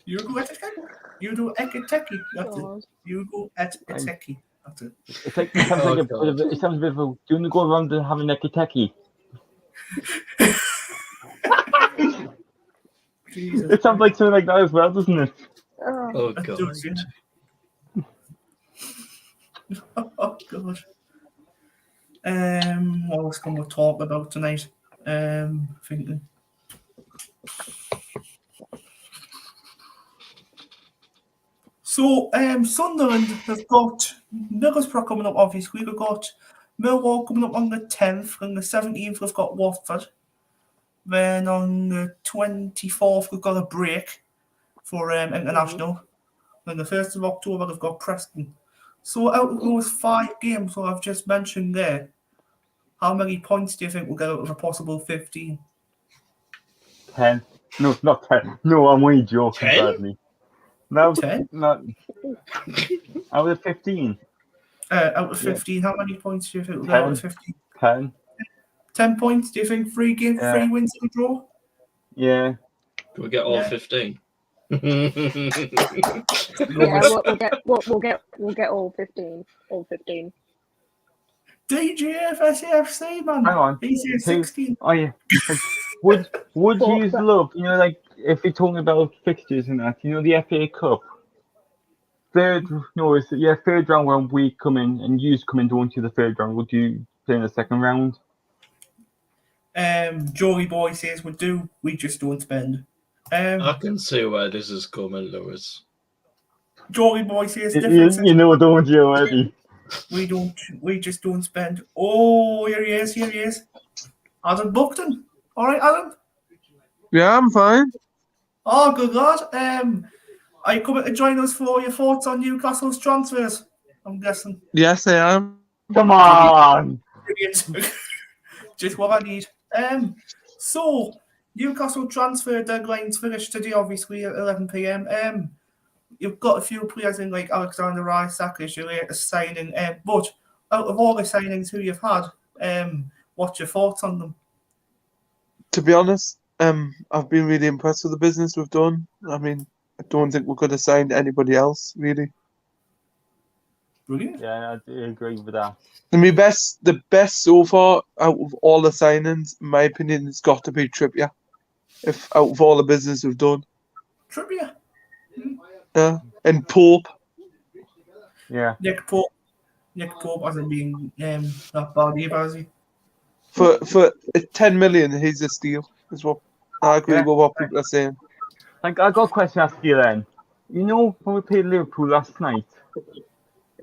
You go Etateki. You do Ekateki. That's it. You go Etateki. That's it. It's like it sounds a bit of a. Do you want to go around and have an Ekateki? It sounds like something like that as well, doesn't it? Oh god. Oh god. What else can we talk about tonight? Thinking. So Sunderland have got Middlesbrough coming up, obviously. We've got Millwall coming up on the 10th, and the 17th we've got Watford. Then on the 24th we've got a break for international. Then the 1st of October we've got Preston. So out of those 5 games that I've just mentioned there, how many points do you think we'll get out of a possible 15? 10. No, not 10. No, I'm only joking, 10? Bradley. No, 10? Not. Out of 15. Out of 15, how many points do you think we'll get out of 15? 10. 10 points? Do you think 3 wins and a draw? Yeah. Can we get all 15? Yeah, we'll get all 15. All 15. DGFSFC, man. Hang on. He says 16. Oh yeah. Would you love, like if you're talking about fixtures and that, the FA Cup. Third round when we come in and you come in, don't you? The third round, would you play in the second round? Joey Boy says we just don't spend. I can see where this is coming, Lewis. Joey Boy says difference. You know, don't you already? We just don't spend. Oh, here he is. Adam Buckton. All right, Adam? Yeah, I'm fine. Oh, good lad. Are you coming to join us for your thoughts on Newcastle's transfers? I'm guessing. Yes, I am. Come on. Brilliant. Just what I need. So Newcastle transfer deadline's finished today, obviously at 11 p.m. You've got a few players in like Alexander Isak as your latest signing, but out of all the signings who you've had, what's your thoughts on them? To be honest, I've been really impressed with the business we've done. I mean, I don't think we could have signed anybody else, really. Brilliant. Yeah, I do agree with that. I mean, the best so far out of all the signings, in my opinion, has got to be Trippier. If out of all the business we've done, Trippier. yeah, and Pope. Yeah. Nick Pope hasn't been that bad either, has he? For 10 million, he's a steal. Is what I agree with what people are saying. Like, I got a question to ask you then. You know, when we played Liverpool last night,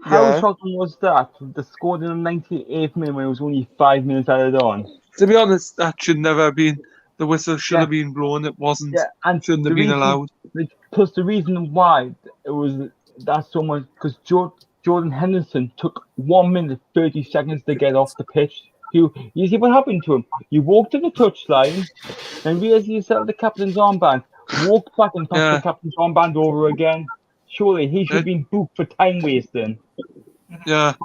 how shocking was that? They scored in the 98th minute when it was only 5 minutes added on. To be honest, that should never have been. The whistle should have been blown. It wasn't. Yeah, and shouldn't have been allowed. Like, plus, the reason why it was that so much because Jordan Henderson took 1 minute 30 seconds to get off the pitch. You see what happened to him? He walked to the touchline, and realized he set the captain's armband, walked back and passed the captain's armband over again. Surely he should have been booked for time wasting. Yeah.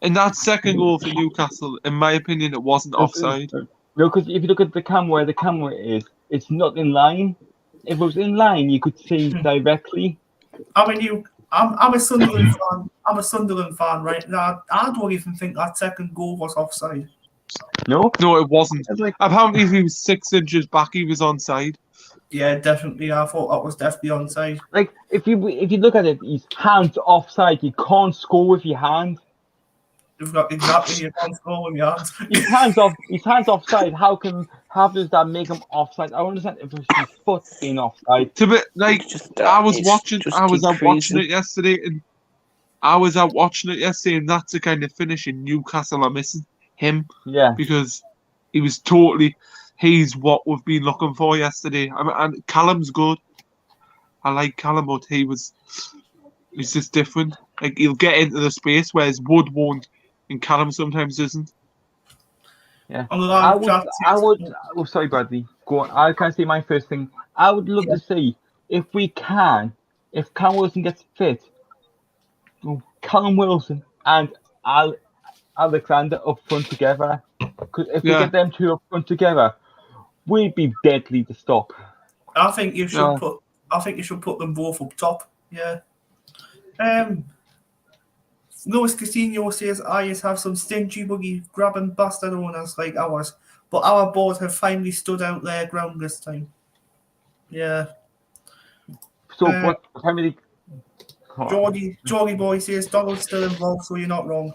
In that second goal for Newcastle, in my opinion, it wasn't offside. No, because if you look at the camera where the camera is, it's not in line. If it was in line, you could see directly. I mean, I'm a Sunderland fan. I'm a Sunderland fan, right? Now, I don't even think that second goal was offside. No, it wasn't. Apparently, if he was 6 inches back, he was onside. Yeah, definitely. I thought that was definitely onside. Like if you look at it, his hands offside. You can't score with your hand. You've got exactly you can't score with your hands. His hands offside. How does that make him offside? I understand if it's his foot being offside. To be like, I was out watching it yesterday, and that's the kind of finishing Newcastle are missing. Him, because he's what we've been looking for yesterday. And Callum's good. I like Callum, but he's just different. Like, he'll get into the space, whereas Wood won't, and Callum sometimes doesn't. Yeah, I would. Oh, sorry, Bradley. Go on. I can say my first thing. I would love to see if Callum Wilson gets fit, Callum Wilson and Alexander up front together. Because if we get them two up front together, we'd be deadly to stop. I think you should put them both up top. Yeah. Luis Casino says I have some stingy buggy grabbing bastard owners like ours, but our board have finally stood out their ground this time. Yeah. So how many? Geordie boy says Donald's still involved, so you're not wrong.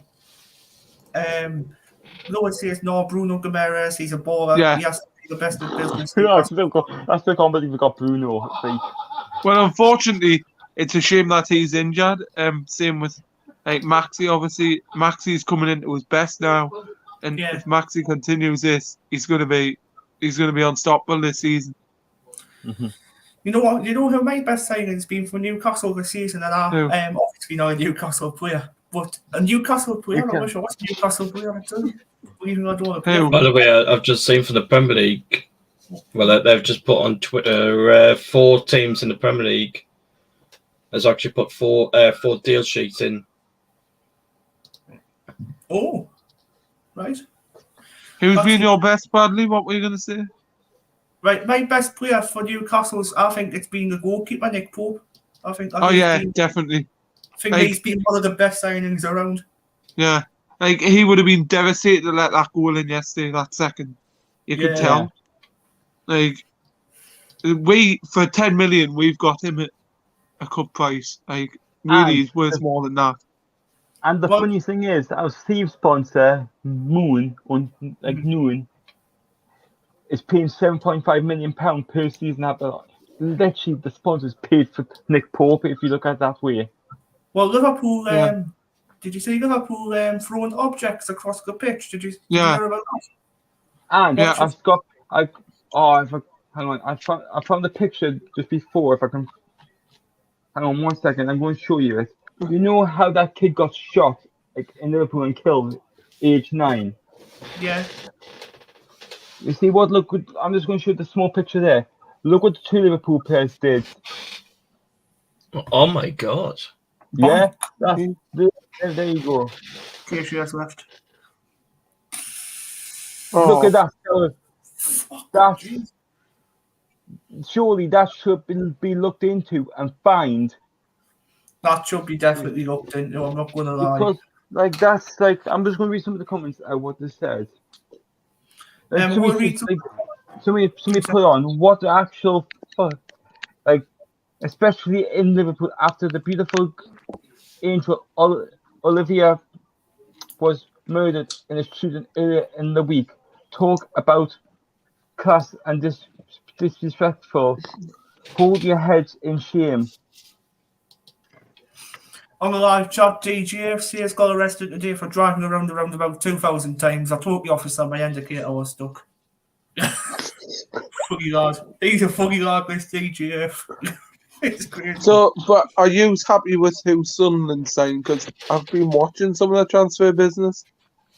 Lewis says no, Bruno Gomes, he's a baller. Yeah. He has to be the best in business. I still can't believe we got Bruno. Well, unfortunately, it's a shame that he's injured. Same with Maxi. Obviously, Maxi's coming into his best now, and if Maxi continues this, he's going to be unstoppable this season. Mm-hmm. You know what? You know who my best signing's been for Newcastle this season, and obviously not a Newcastle player, but a Newcastle player. I'm not sure what's Newcastle player too. Even I don't want to play. By the way, I've just seen from the Premier League. Well, they've just put on Twitter 4 teams in the Premier League has actually put 4 deal sheets in. Oh, right. Who's been your best, Bradley? What were you going to say? Right, my best player for Newcastle's, I think it's been the goalkeeper, Nick Pope. I think. Definitely. I think he's been one of the best signings around. Yeah, he would have been devastated to let that goal in yesterday. That second, you could tell. For 10 million, we've got him at a cup price. Really, he's worth more than that. And the funny thing is, our Steve sponsor, Noon, is paying £7.5 million per season. Literally, the sponsors paid for Nick Pope, if you look at it that way. Well, Liverpool, did you see Liverpool throwing objects across the pitch? Did you hear about that? And I found the picture just before. If I can, hang on 1 second, I'm going to show you it. You know how that kid got shot in Liverpool and killed, age 9? Yeah. You see what? Look, I'm just going to show you the small picture there. Look what the 2 Liverpool players did. Oh my God! Yeah, there you go. KCS left. Look at that. That Jeez. surely that should be looked into and fined. That should be definitely looked into. I'm not gonna lie. Because that's like I'm just gonna read some of the comments of what they said. Like, We'll read somebody put on what the actual fuck, like, especially in Liverpool after the beautiful angel Olivia was murdered in a shooting earlier in the week. Talk about class and disrespectful. Hold your heads in shame. On the live chat, DGFC has got arrested today for driving around the roundabout 2,000 times. I told the officer my indicator was stuck. Funny lad. He's a funny lad, this DGF. It's crazy. So, but are you happy with who Sunderland signed? Because I've been watching some of the transfer business.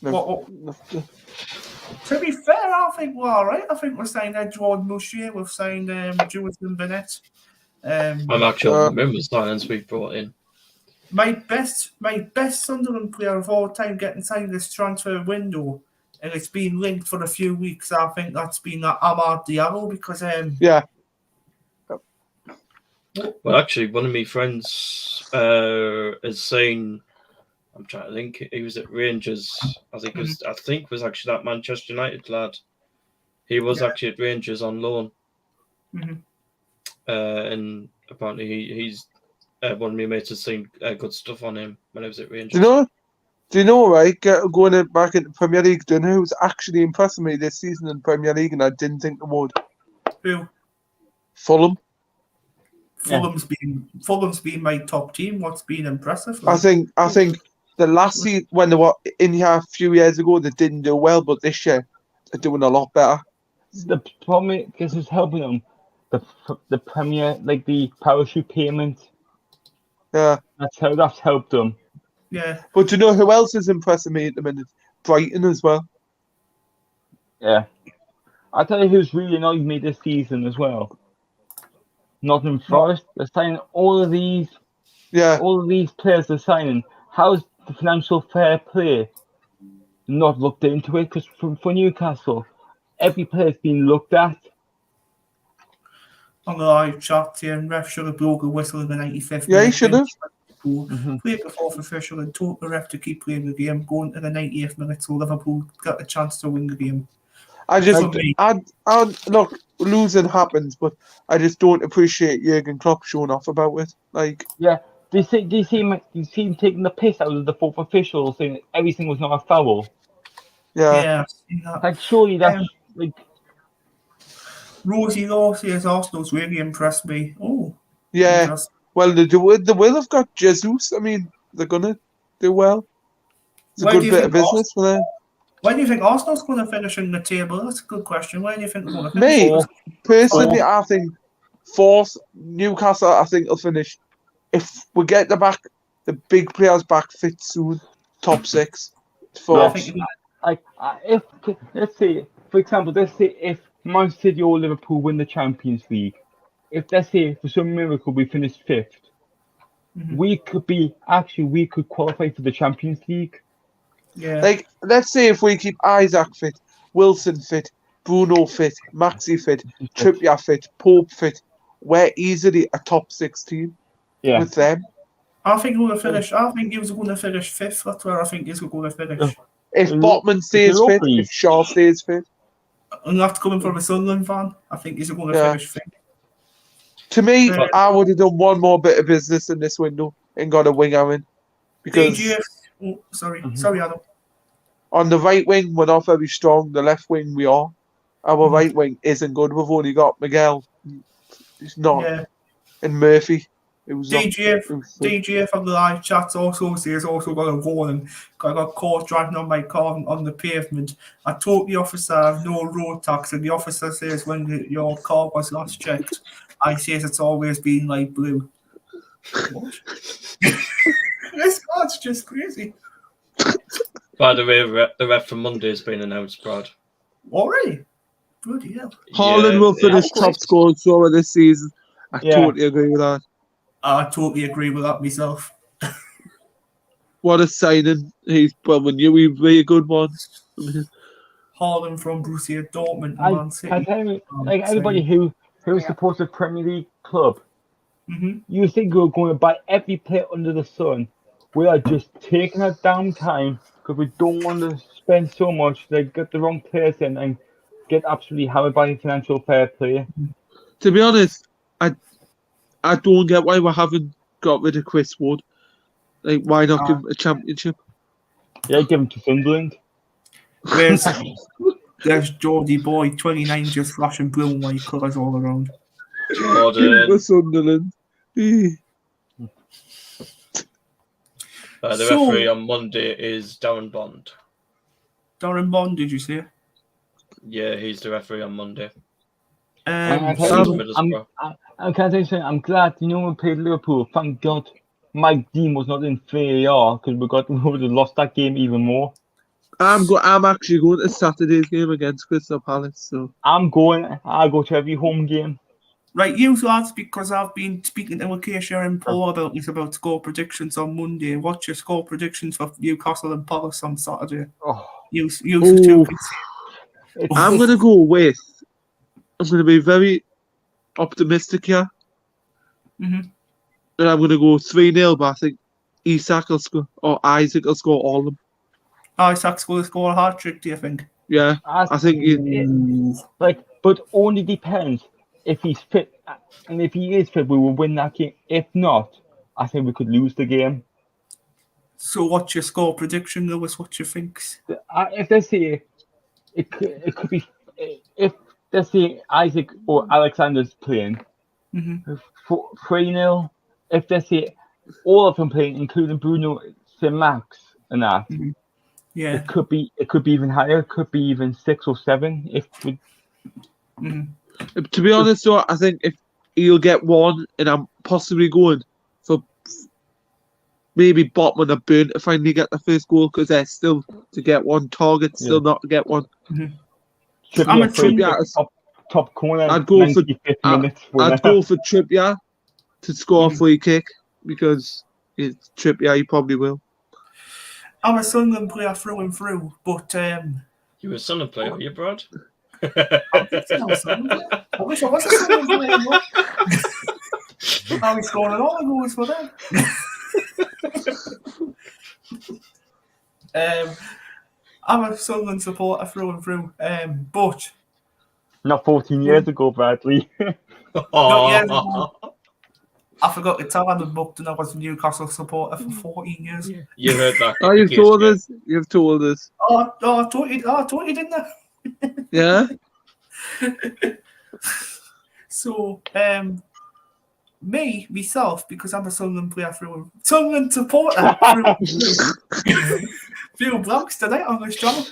To be fair, I think we're all right. I think we've signed Edward Mouchier. We've signed Jonathan Bennett. I'm actually remember signings we brought in. My best Sunderland player of all time getting signed this transfer window, and it's been linked for a few weeks. I think that's been Amad Diallo because yeah. Well, actually, one of my friends is saying, I'm trying to think, he was at Rangers. I think was actually that Manchester United lad. He was actually at Rangers on loan, and apparently he's. One of my mates has seen good stuff on him when I was at Rangers. Do you know, right, going back into Premier League, do you know who's actually impressed me this season in Premier League and I didn't think they would? Who? Fulham. Fulham's been my top team. What's been impressive? I think the last season, when they were in here a few years ago, they didn't do well, but this year they're doing a lot better. The problem is it's helping them. The Premier, like the parachute payment. Yeah, that's helped them. Yeah, but do you know who else is impressing me at the minute? Brighton as well. Yeah, I tell you who's really annoyed me this season as well. Nottingham Forest. They're signing all of these. Yeah, all of these players they're signing. How's the financial fair play not looked into it? Because for Newcastle, every player's been looked at. On the live chat here, and ref should have blown a whistle in the 95th minute. Yeah, he should have. Played before official and told the ref to keep playing the game, going to the 90th minute so Liverpool got a chance to win the game. Look, losing happens, but I just don't appreciate Jurgen Klopp showing off about it. Like, yeah, do you see him taking the piss out of the fourth official, saying that everything was not a foul? Yeah, I've seen that. Like, surely that's like. Rosie Law says Arsenal's really impressed me. Oh, yeah. Well, they will have got Jesus. I mean, they're gonna do well. It's a good bit of business for them. Where do you think Arsenal's going to finish in the table? That's a good question. Where do you think they're going to finish? Me, personally, I think fourth. Newcastle, I think, will finish. If we get the big players back fit soon, top six. Fourth. If let's say, for example, if Man City or Liverpool win the Champions League, if let's say for some miracle we finish fifth, we could qualify for the Champions League. Yeah. Like, let's say if we keep Isaac fit, Wilson fit, Bruno fit, Maxi fit, Trippier fit, Pope fit, we're easily a top 6 team with them. I think we're going to finish. I think he was going to finish fifth. That's where I think he's going to finish. If Botman stays fit, if Shaw stays fit. And that's coming from a Sunderland fan. I think he's going to finish fifth. To me, I would have done one more bit of business in this window and got a winger in. Because sorry, Adam. On the right wing, we're not very strong. The left wing, we are. Our right wing isn't good. We've only got Miguel. He's not. Yeah. And Murphy. DGF on the live chat also says also got a warning. I got caught driving on my car on the pavement. I told the officer I have no road tax, and the officer says when your car was last checked, I says it's always been light blue. What? This car's just crazy. By the way, the ref for Monday has been announced, Brad. Already? Bloody hell. Haaland will finish top scorer this season. I totally agree with that. I totally agree with that myself. What a signing! He's probably knew he'd be a good one. Haaland from Borussia Dortmund and I Man City. tell you, like everybody who supports a Premier League club, you think we're going to buy every player under the sun. We are just taking our damn time because we don't want to spend so much. They get the wrong players in and get absolutely hammered by financial fair play. To be honest, I don't get why we haven't got rid of Chris Wood. Like, why not give him a championship? Yeah, give him to Sunderland. There's Geordie Boy, 29, just flashing blue and white colours all around. Jordan. Sunderland. The referee on Monday is Darren Bond. Darren Bond, did you say? Yeah, he's the referee on Monday. I'm glad, you know, we played Liverpool. Thank God Mike Dean was not in VAR because we would have lost that game even more. I'm actually going to Saturday's game against Crystal Palace. So I'll go to every home game. Right, you lads, because I've been speaking to Acacia and Paul about score predictions on Monday. What's your score predictions for Newcastle and Palace on Saturday? I'm going to go with. I'm going to be very optimistic here. And I'm going to go 3-0, but I think Isaac will score all of them. Isaac's going to score a hat-trick, do you think? Yeah, I think but only depends if he's fit. And if he is fit, we will win that game. If not, I think we could lose the game. So what's your score prediction, Lewis? What you think? If they say it could be, if they say Isaac or Alexander's playing, 3-0. If they say all of them playing, including Bruno, St. Max, and that, it could be even higher. It could be even 6 or 7. To be honest, though, I think if he'll get one, and I'm possibly going for maybe Botman or Burn to finally get the first goal because they're still to get one. Target still not to get one. Top corner. I'd go for Trippier to score a free kick because it's Trippier. He probably will. I'm a Sunderland player through and through, but you a Sunderland player, are you, Brad? I wish I was a Sunderland player. I was scoring all the goals for them. I'm a Sunderland supporter through and through, but not 14 years ago, Bradley. Not years ago. I forgot to tell Adam Buckton I was a Newcastle supporter for 14 years. You heard that. Oh, you've told us. You've told us. I told you, didn't I? Yeah. So, myself, because I'm a Sunderland player Sunderland supporter through few blocks tonight on this channel.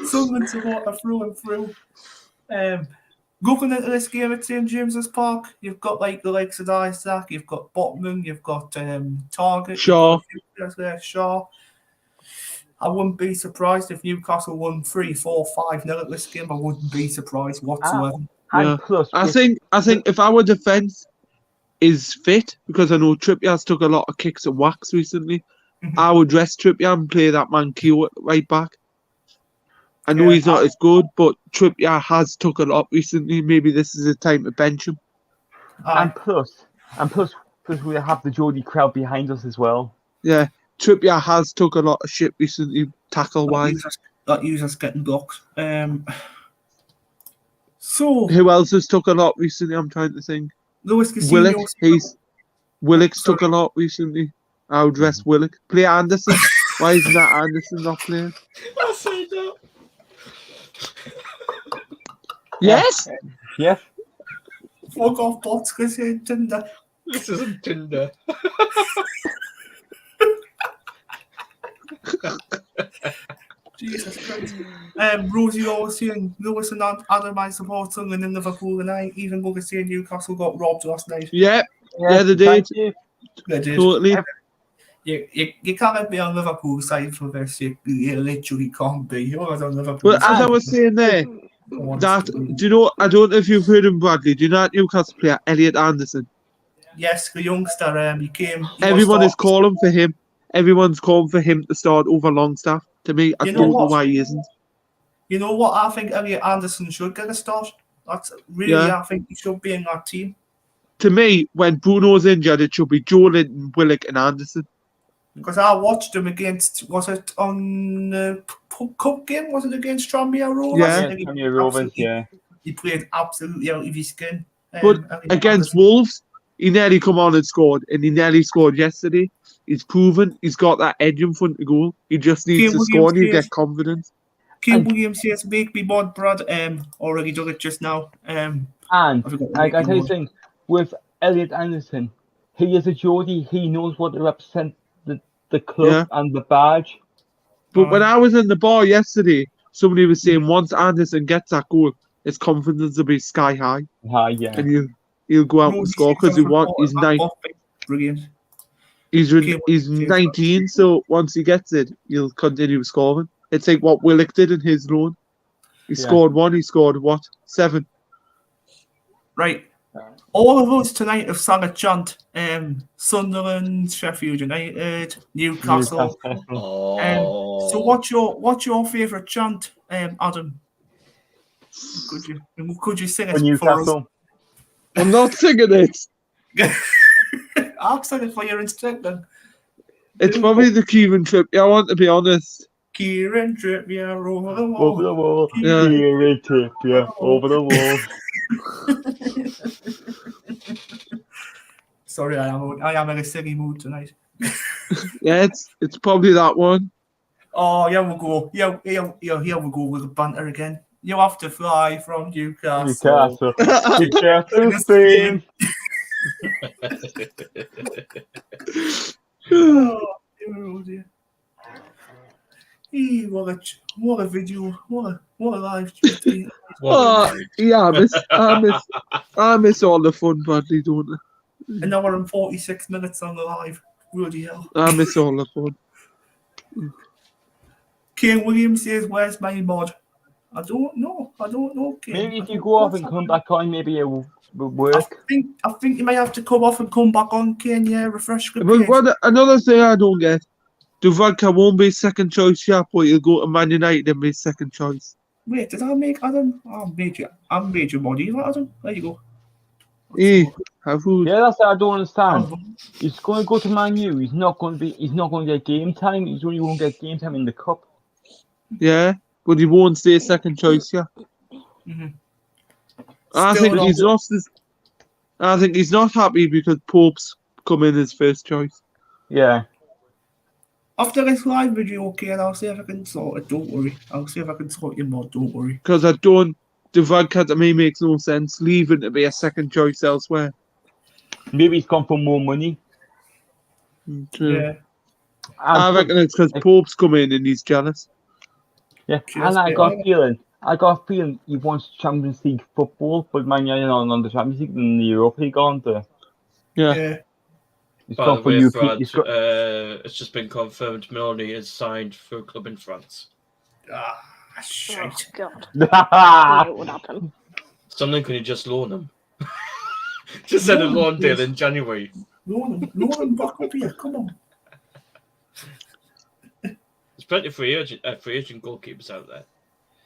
Sunderland supporter through and through. Looking into this game at St James's Park, you've got like the likes of Isaac, you've got Botman, you've got Target, Shaw. Shaw. I wouldn't be surprised if Newcastle won 3-4-5-0 at this game. I wouldn't be surprised whatsoever. Yeah. I think if our defence is fit, because I know Trippier's took a lot of kicks and whacks recently, I would rest Trippier and play that man Keo right back. I know he's not as good, but Trippier has took a lot recently. Maybe this is a time to bench him. And plus, we have the Geordie crowd behind us as well. Yeah, Trippier has took a lot of shit recently, tackle-wise. That user's getting blocked. So who else has took a lot recently? I'm trying to think. Willock's took a lot recently. I would rest Willock. Play Anderson. Why isn't that Anderson not playing? I say that. Yes. Yes. Fuck off, bots, because you're Tinder. This isn't Tinder. Jesus Christ. Rosie always saying Lewis and Adam I support Sunderland in Liverpool, and I even going to say Newcastle got robbed last night. Yeah, they did. They did. Totally. You can't be on Liverpool's side for this. You literally can't be. You're on Liverpool. Well, as I was saying there, that do you know? I don't know if you've heard him, Bradley. Do you know that Newcastle player Elliot Anderson? Yes, the youngster. He came. Everyone is calling for him. everyone's calling for him to start over Longstaff. To me, I don't know why he isn't. You know what? I think Elliot Anderson should get a start. That's really, I think he should be in that team. To me, when Bruno's injured, it should be Joe Linton, Willock, and Anderson. Because I watched him against, was it on the Cup game? Was it against Tranmere Rovers? Yeah, Tranmere Rovers, He played absolutely out of his skin. But against Wolves, he nearly come on and scored, and he nearly scored yesterday. He's proven he's got that edge in front of goal. He just needs to score and he'll get confidence. Kim Williams says, make me mod, Brad. Already done it just now. And I tell you something, with Elliot Anderson, he is a Geordie. He knows what to represent the club and the badge. But when I was in the bar yesterday, somebody was saying once Anderson gets that goal, his confidence will be sky high. And he'll go out and score because he's 9. Brilliant. He's 19, so once he gets it, he'll continue scoring. It's like what Willock did in his loan. He scored 1, he scored 7. Right. All of us tonight have sang a chant. Sunderland, Sheffield United, Newcastle. So what's your favourite chant, Adam? Could you sing it for us? I'm not singing it. I'll sing it for your instructor. It's probably the Kieran Trippier. I want to be honest. Kieran Trippier over the wall. Over the wall. Kieran Trippier over the wall. Sorry, I am in a singing mood tonight. Yeah, it's probably that one. Oh, here we go. Here we go with the banter again. You have to fly from Newcastle. Newcastle, Spain. Oh dear. What a video. What a live stream. Yeah, I miss all the fun badly, don't I? An hour and 46 minutes on the live. Bloody hell. I miss all the fun. Kane Williams says, where's my mod? I don't know, Kane. Maybe if you go off and come back on, maybe it will work. I think you may have to come off and come back on, Kane, refresh the page. But another thing I don't get, Dubravka won't be second choice, but he'll go to Man United and be second choice. Wait, did I make Adam? I'm major body, Adam. There you go. Yeah, that's what I don't understand. He's going to go to Man U. He's not going to get game time. He's only going to get game time in the cup. Yeah, but he won't stay second choice. Yeah. Mm-hmm. I think he's lost his. I think he's not happy because Pope's come in as first choice. Yeah. After this live video, okay, and I'll see if I can sort it. Don't worry. I'll see if I can sort your mod. Don't worry. Because I don't. Dubravka to me makes no sense leaving to be a second choice elsewhere. Maybe he's come for more money. True. Yeah. I reckon it's because Pope's come in and he's jealous. Yeah, and I got a feeling he wants Champions League football, but Man United on the Champions League and the Europa League on there. Yeah. He's gone for Europe. It's just been confirmed Melanie is signed for a club in France. Shit. Oh, God. What would happen? Something can you just loan him? Just send a loan deal in January. Loan him back up here. Come on. There's plenty of free agent goalkeepers out there.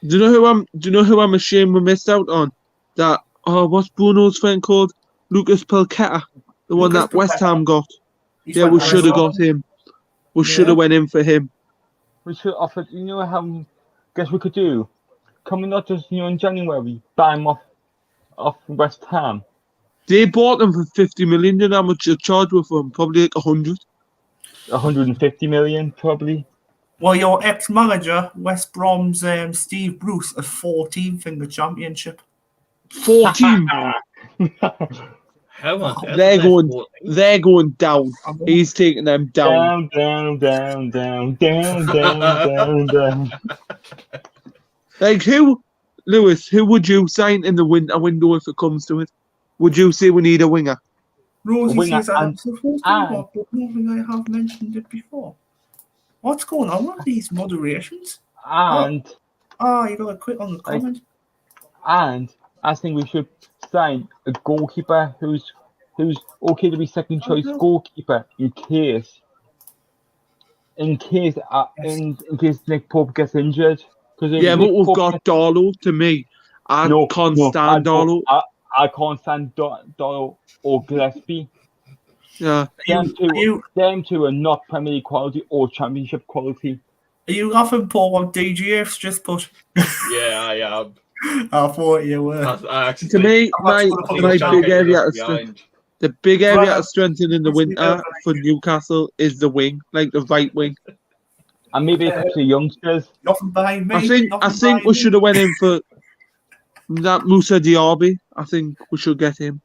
Do you know who I'm ashamed we missed out on? That what's Bruno's friend called? Lucas Pelketa, the one that West Ham got. We should have got him. We should have went in for him. We should offer. You know how? Guess we could do. Can we not just in January buy him off West Ham? They bought him for 50 million. You know how much they charge with him? Probably like 100. 150 million, probably. Well, your ex-manager, West Brom's Steve Bruce, a 14th in the championship. 14. How much? They're going down. He's taking them down. Down. Like who, Lewis? Who would you sign in the window if it comes to it? Would you say we need a winger? Rosie says I'm supposed to, but nothing I have mentioned it before. What's going on with these moderations? And you gotta quit on the comment. And I think we should sign a goalkeeper who's okay to be second choice goalkeeper in case in case Nick Pope gets injured. Yeah, but we've got Darlow. To me, I can't stand Darlow. I can't stand Darlow or Gillespie. Yeah, them two are not Premier League quality or Championship quality. Are you laughing, Paul, on DGF's just put? Yeah, I am. I thought you were. To me, my big area of strength, the big area of strengthening in the winter for Newcastle is the wing, like the right wing. And maybe a couple of youngsters. Nothing behind me. I think we should have went in for that Moussa Diaby. I think we should get him.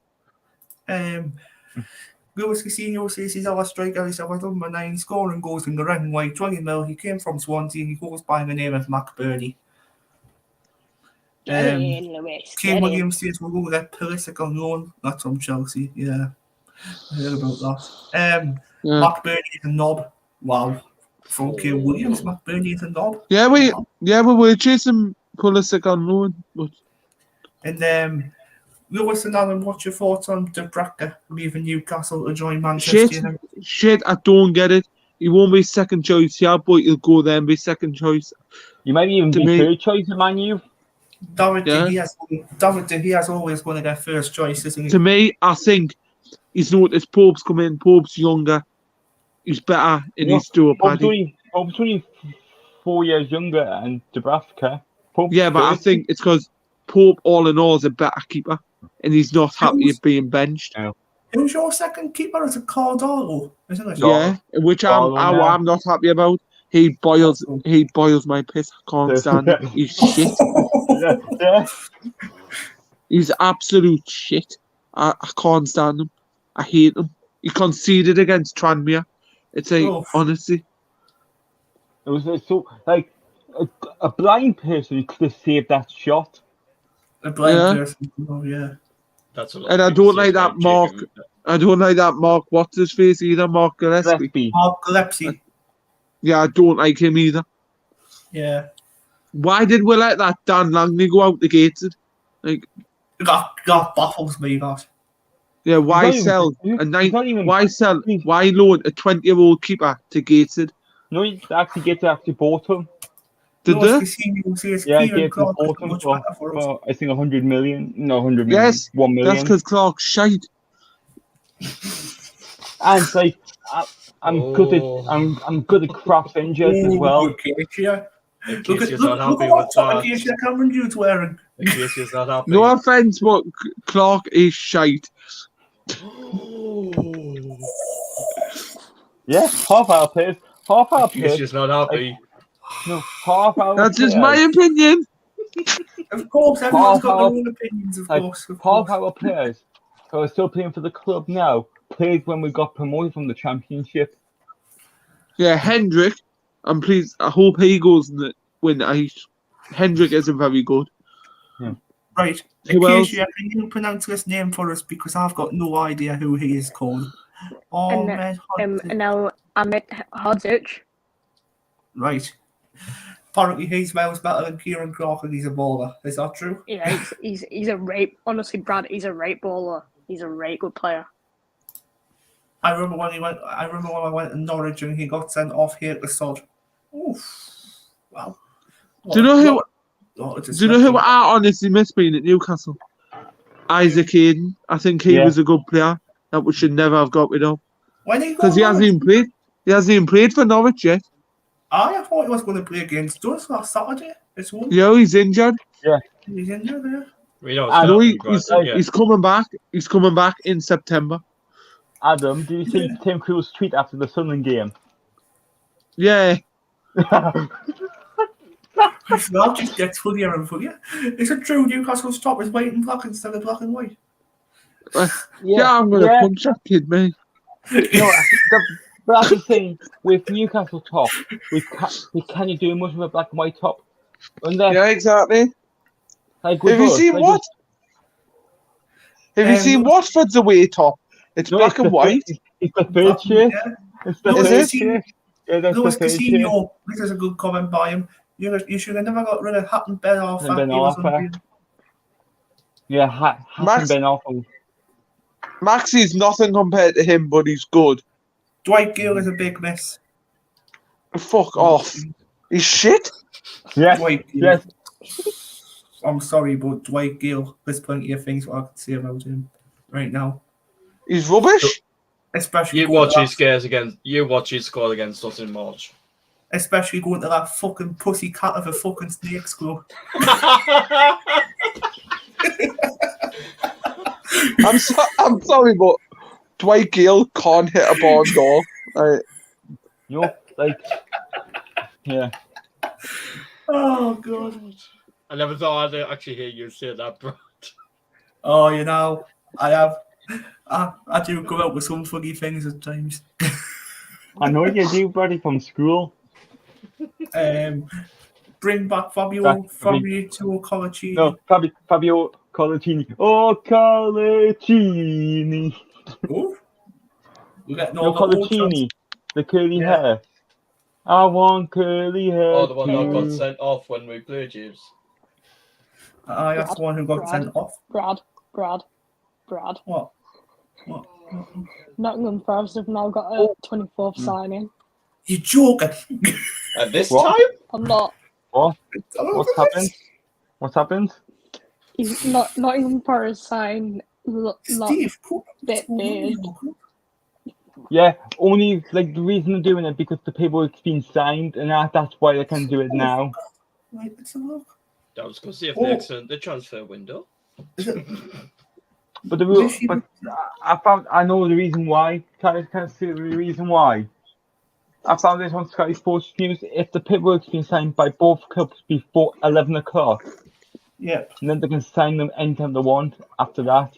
Lewis Casino says he's our striker. He's our number 9 scoring goals in the red and white. 20 mil. He came from Swansea and he goes by the name of McBurney. Kane Williams says we're going to get Pulisic on loan. That's from Chelsea. Yeah, I heard about that. McBurney is a knob. Wow. From Kane Williams, McBurney is a knob. Yeah, we were chasing Pulisic on loan. But... And Lewis and Alan, what's your thoughts on De Bruyne leaving Newcastle to join Manchester United? Shit, I don't get it. He won't be second choice here, but he'll go there and be second choice. You might even be third choice in Man U. David De Gea's always going to get first choice, isn't he? To me, I think he's noticed Pope's come in. Pope's younger. He's better in his dual paddy. Pope's only 4 years younger and Dubravka. Yeah, but I think it's because Pope, all in all, is a better keeper. And he's not happy at being benched. Who's your second keeper? Is it Cardano? Isn't it? Yeah, which I'm not happy about. He boils my piss. I can't stand it. He's shit. Yeah. He's absolute shit. I can't stand him. I hate him. He conceded against Tranmere. It's honestly. It was so like a blind person could have saved that shot. A blind person. Oh yeah. And I don't like that Mark. I don't like that Mark. What's his face either? Mark Gillespie. Mark Gillespie. Yeah, I don't like him either. Yeah. Why did we let that Dan Langley go out the gated? Like that baffles me. That. Yeah, why sell a 9? Why sell? Why loan a 20-year-old keeper to Gated? No, he actually Gated bought him. Did they? Yeah, Gated bought him for I think 100 million. No, 100 million. Yes, 1 million. That's because Clark's shite. And it's like I'm good at Kraft's injuries as well. Look at what top Acacia Cameron Jude's wearing. Acacia's not happy. No offense, but Clark is shite. Yeah, half our players. Acacia's not happy. No, half our. That's just my opinion. Of course, everyone's got their own opinions. Of course. Half our players who are still playing for the club now played when we got promoted from the Championship. Yeah, Hendrick. I'm pleased. I hope he goes in the win. Hendrick isn't very good. Yeah. Right. Acacia, can you pronounce this name for us? Because I've got no idea who he is called. Now, Ahmed Hodzic. Right. Apparently he's miles better than Kieran Clark and he's a baller. Is that true? Yeah, he's a rape. Honestly, Brad, he's a rape baller. He's a great good player. I remember when I went to Norwich and he got sent off here to Sod. Oof. Wow. Do you know who I honestly miss being at Newcastle? Isaac Hayden. I think he was a good player that we should never have got rid of. Because he hasn't even played. He hasn't even played for Norwich yet. I thought he was going to play against us last Saturday. Yeah, he's injured. Yeah. He's injured, yeah. We know he's coming back. He's coming back in September. Adam, do you see Tim Krul's tweet after the Sunderland game? Yeah. That just gets funnier and funnier. Is it true Newcastle's top is white and black instead of black and white? Yeah, I'm going to punch that kid, mate. No, but that's the thing, with Newcastle top, we can't do much with a black and white top. Yeah, exactly. Like have you seen what? Have you seen Watford's away top? It's black and white. It's the third shirt. It's the third shirt. Yeah, that's Lewis the third Casino, this is a good comment by him. You should have never got rid of Hatton Ben Arthur. Yeah, Hatton Ben Arthur. Maxie's nothing compared to him, but he's good. Dwight Gill is a big miss. Fuck off. He's shit. Yes, Dwight Gill. yes. I'm sorry, but Dwight Gill, there's plenty of things what I can say about him right now. He's rubbish. Especially You going watch to his scares against. You watch his score against us in March. especially going to that fucking pussy cat of a fucking snakes club. I'm sorry, but Dwight Gill can't hit a barn door. No, like, yeah. Oh god. I never thought I'd actually hear you say that, bro. Oh, you know, I do go out with some funny things at times. I know you do, buddy, from school. Bring back Fabio Colacini. No, Fabio Colacini. Oh, Colacini. Oh, we're getting No, all the old Colacini. The curly Yeah. hair. I want curly hair. Oh, the one that got too. sent off when we played James. That's the one who got sent off. Brad. What? Nottingham Forest have now got a 24th signing. You joking? At this What? time? I'm not. What? What's happened? What's happened? He's not Nottingham Forest sign. Steve, Bit big. Yeah, only like the reason they're doing it because the paperwork's been signed, and that's why they can do it now. Right, let's have a look. I was going to see if they extend the transfer window. Is it? But I know the reason why. Can I see the reason why? I found this on Sky Sports News. If the paperwork's been signed by both clubs before 11 o'clock, Yeah. and then they can sign them anytime they want after that.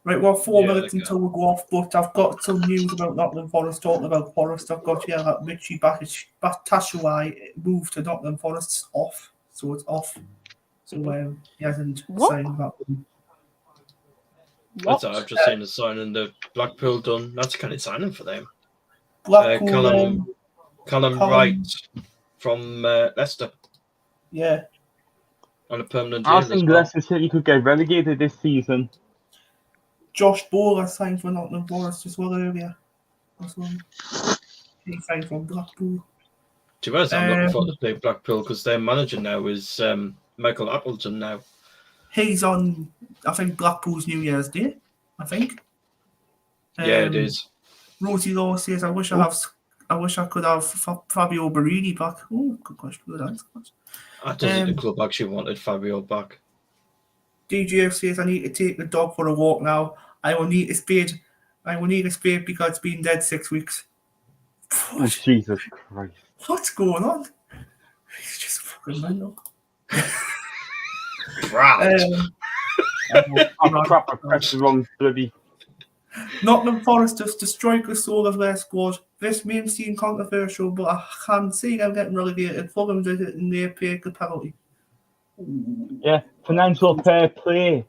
Right, well, 4 Yeah, minutes they until we go off, but I've got some news about Nottingham Forest. Talking about Forest, I've got here that Richie Batshuayi moved to Nottingham Forest off, so it's off. So he hasn't What? signed that one. That's I've just seen the signing the Blackpool done. That's kind of signing for them. Blackpool, Callum Wright from Leicester yeah. on a permanent deal. I as think well. Leicester City could get relegated this season. Josh Bowler signed for Nottingham Forest as well earlier. As well. He signed from Blackpool. To be honest, I'm looking forward to play Blackpool because their manager now is Michael Appleton now. He's on, I think, Blackpool's New Year's Day, I think. Yeah, it is. Rosie Law says, I wish I could have Fabio Barini back. Oh, good question. Good answer. I don't think the club actually wanted Fabio back. DJF says, I need to take the dog for a walk now. I will need a spade because it's been dead 6 weeks. Oh, Jesus Christ. What's going on? He's just fucking mental. Right. I'm crap, I pressed the wrong bloody. Nottingham Forest has destroyed the soul of their squad. This may seem controversial, but I can't see them getting relegated. Fulham did it and they paid the penalty. Yeah, financial fair play.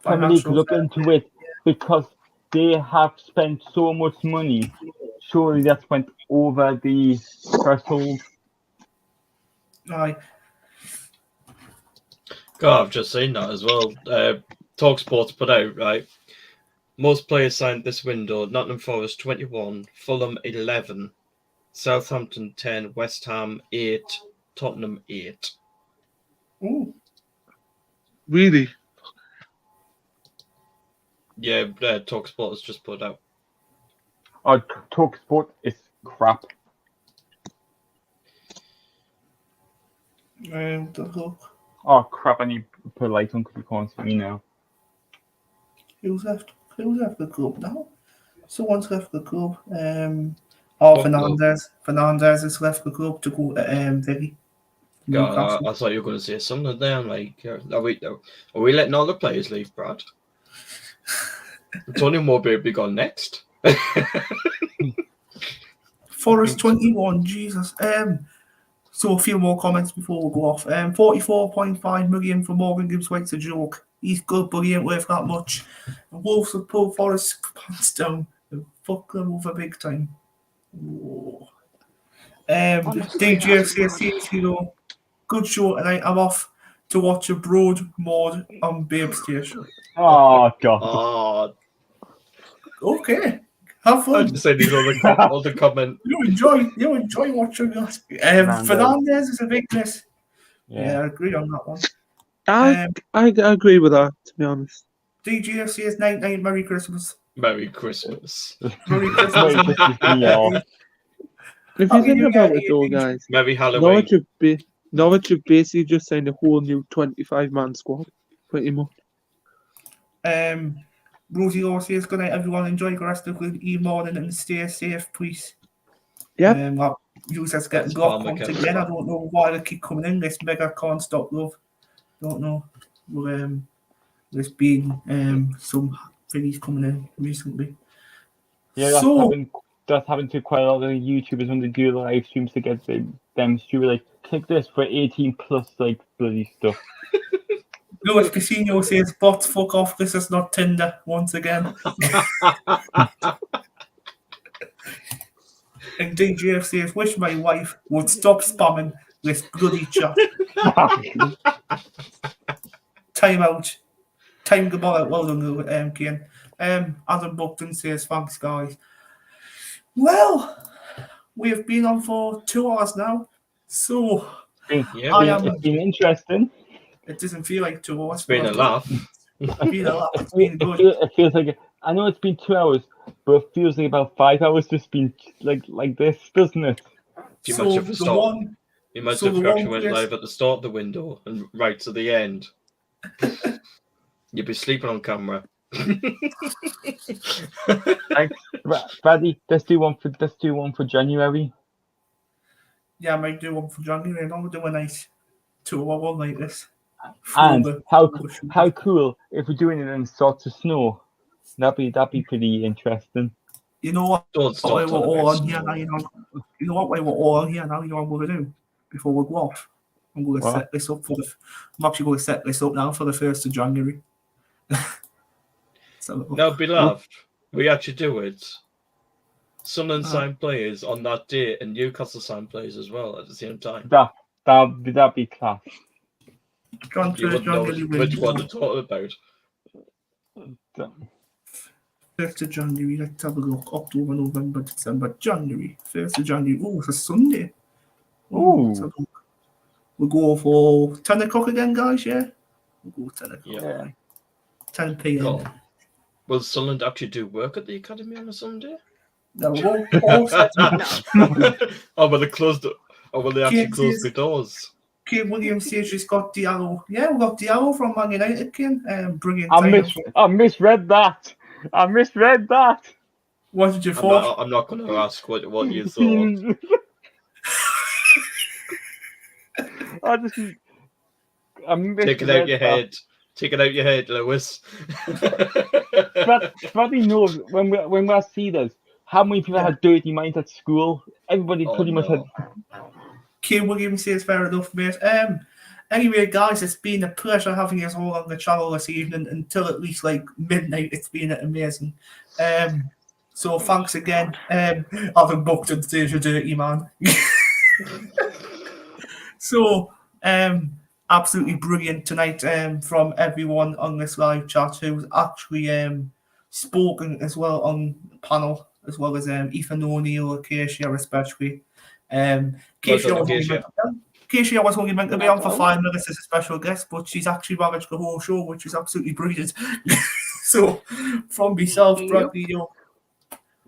Premier League look into it because they have spent so much money. Surely that's went over the threshold. Aye. God, I've just seen that as well. TalkSports put out, right? Most players signed this window. Nottingham Forest 21, Fulham 11, Southampton 10, West Ham 8, Tottenham 8. Ooh. Really? Yeah, TalkSport has just put out. Oh, TalkSport is crap. Look. Oh crap! I need to put a light on because you can't see me now. Who's left the club now? Someone's left the club. Fernandez. Fernandez has left the club to go to Villa. God, I thought you were going to say something there. I'm like, are we letting all the players leave, Brad? Tony Mowbray will be gone next. Forest 21, Jesus. So a few more comments before we go off. 44.5 million for Morgan Gibbs White's a joke. He's good, but he ain't worth that much. The Wolves have pulled Forest pants down and fuck them over big time. Whoa. DJ says, you know, good show tonight. I'm off to watch a broad mod on Babe Station. Oh god. Oh, Okay. Have I fun. just say these other comment. You enjoy watching that. Fernandez is a big miss. Yeah, I agree on that one. I agree with that, to be honest. DGFC is 99. Merry Christmas. Merry Christmas. Merry Christmas. Merry Christmas to you all. If you think about it, though, guys, Merry Halloween. Norwich have basically just signed a whole new 25-man squad, pretty much. Rosie Law says, good night, everyone. Enjoy the rest of the e-morning and stay safe, please. Yep. Users getting blocked once again. I don't know why they keep coming in. This mega can't stop love. Don't know. There's been some things coming in recently. Yeah, that's happened to quite a lot of YouTubers when they do live streams to get them to like click this for 18 plus like bloody stuff. Louis Casino says, bots, fuck off. This is not Tinder once again. And DJF says, wish my wife would stop spamming this bloody chat. Time out. Time goodbye. Well done, Kian. Adam Buckton says, thanks, guys. Well, we have been on for 2 hours now. So, it's been interesting. It doesn't feel like 2 hours. It's been a laugh. It's been a laugh. It's been good. It feels like, I know it's been 2 hours, but it feels like about 5 hours just been like this, doesn't it? You might have actually went live at the start of the window and right to the end. You'd be sleeping on camera. Thanks, Brady. Let's do one for January. Yeah, I might do one for January. I'm gonna do a nice 2 hour one like this. And how cool if we're doing it and it starts to snow. That'd be pretty interesting. You know what? Don't stop. We're all on here now. You know what? We're all on here now. You know what I'm gonna do before we go off? I'm going to set this up I'm actually going to set this up now for the 1st of January. Now, beloved, we actually do it. Sunderland signed players on that day, and Newcastle signed players as well at the same time. That'd be class. You wouldn't know which one to talk about. 1st of January, let's have a look. October, November, December, January. 1st of January. Oh, it's a Sunday. Oh. We'll go for 10 o'clock again, guys, yeah? We'll go 10 o'clock. Yeah. 10 p.m. Cool. Will Sunderland actually do work at the academy on a Sunday? No, we won't. Or will they close will they actually close the doors? Kane Williams says she's got Diallo. Yeah, we've got Diallo from Man United, Kane. Brilliant. I misread that. What did you thought? I'm not going to ask what you thought. Take it out your head. Take it out your head, Lewis. Freddie knows when we see this, how many people had dirty minds at school? Everybody pretty much had. Kane Williams says fair enough, mate. Anyway, guys, it's been a pleasure having you all on the channel this evening until at least like midnight. It's been amazing. So thanks again. Adam Buckton says you're dirty, man. So, absolutely brilliant tonight from everyone on this live chat who's actually spoken as well on the panel, as well as Ethan O'Neill, Acacia especially. Acacia was only meant to be on for 5 minutes as a special guest, but she's actually managed the whole show, which is absolutely brilliant. So, from myself, Bradley,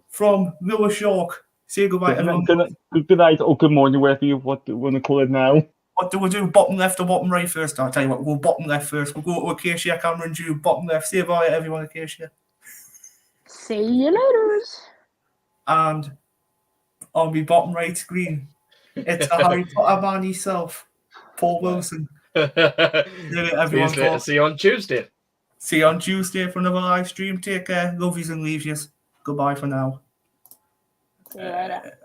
from Lewis York, say goodbye everyone. Good night or good morning, whatever you want to call it now. What do we do? Bottom left or bottom right first? I'll tell you what, we'll bottom left first. We'll go to Acacia, Cameron, Drew, bottom left. Say bye everyone, Acacia. See you later. And on my bottom right screen, it's the Harry Potter man himself, Paul Wilson. Everyone, see you on Tuesday. See you on Tuesday for another live stream. Take care. Love yous and leave yous. Goodbye for now. See you later.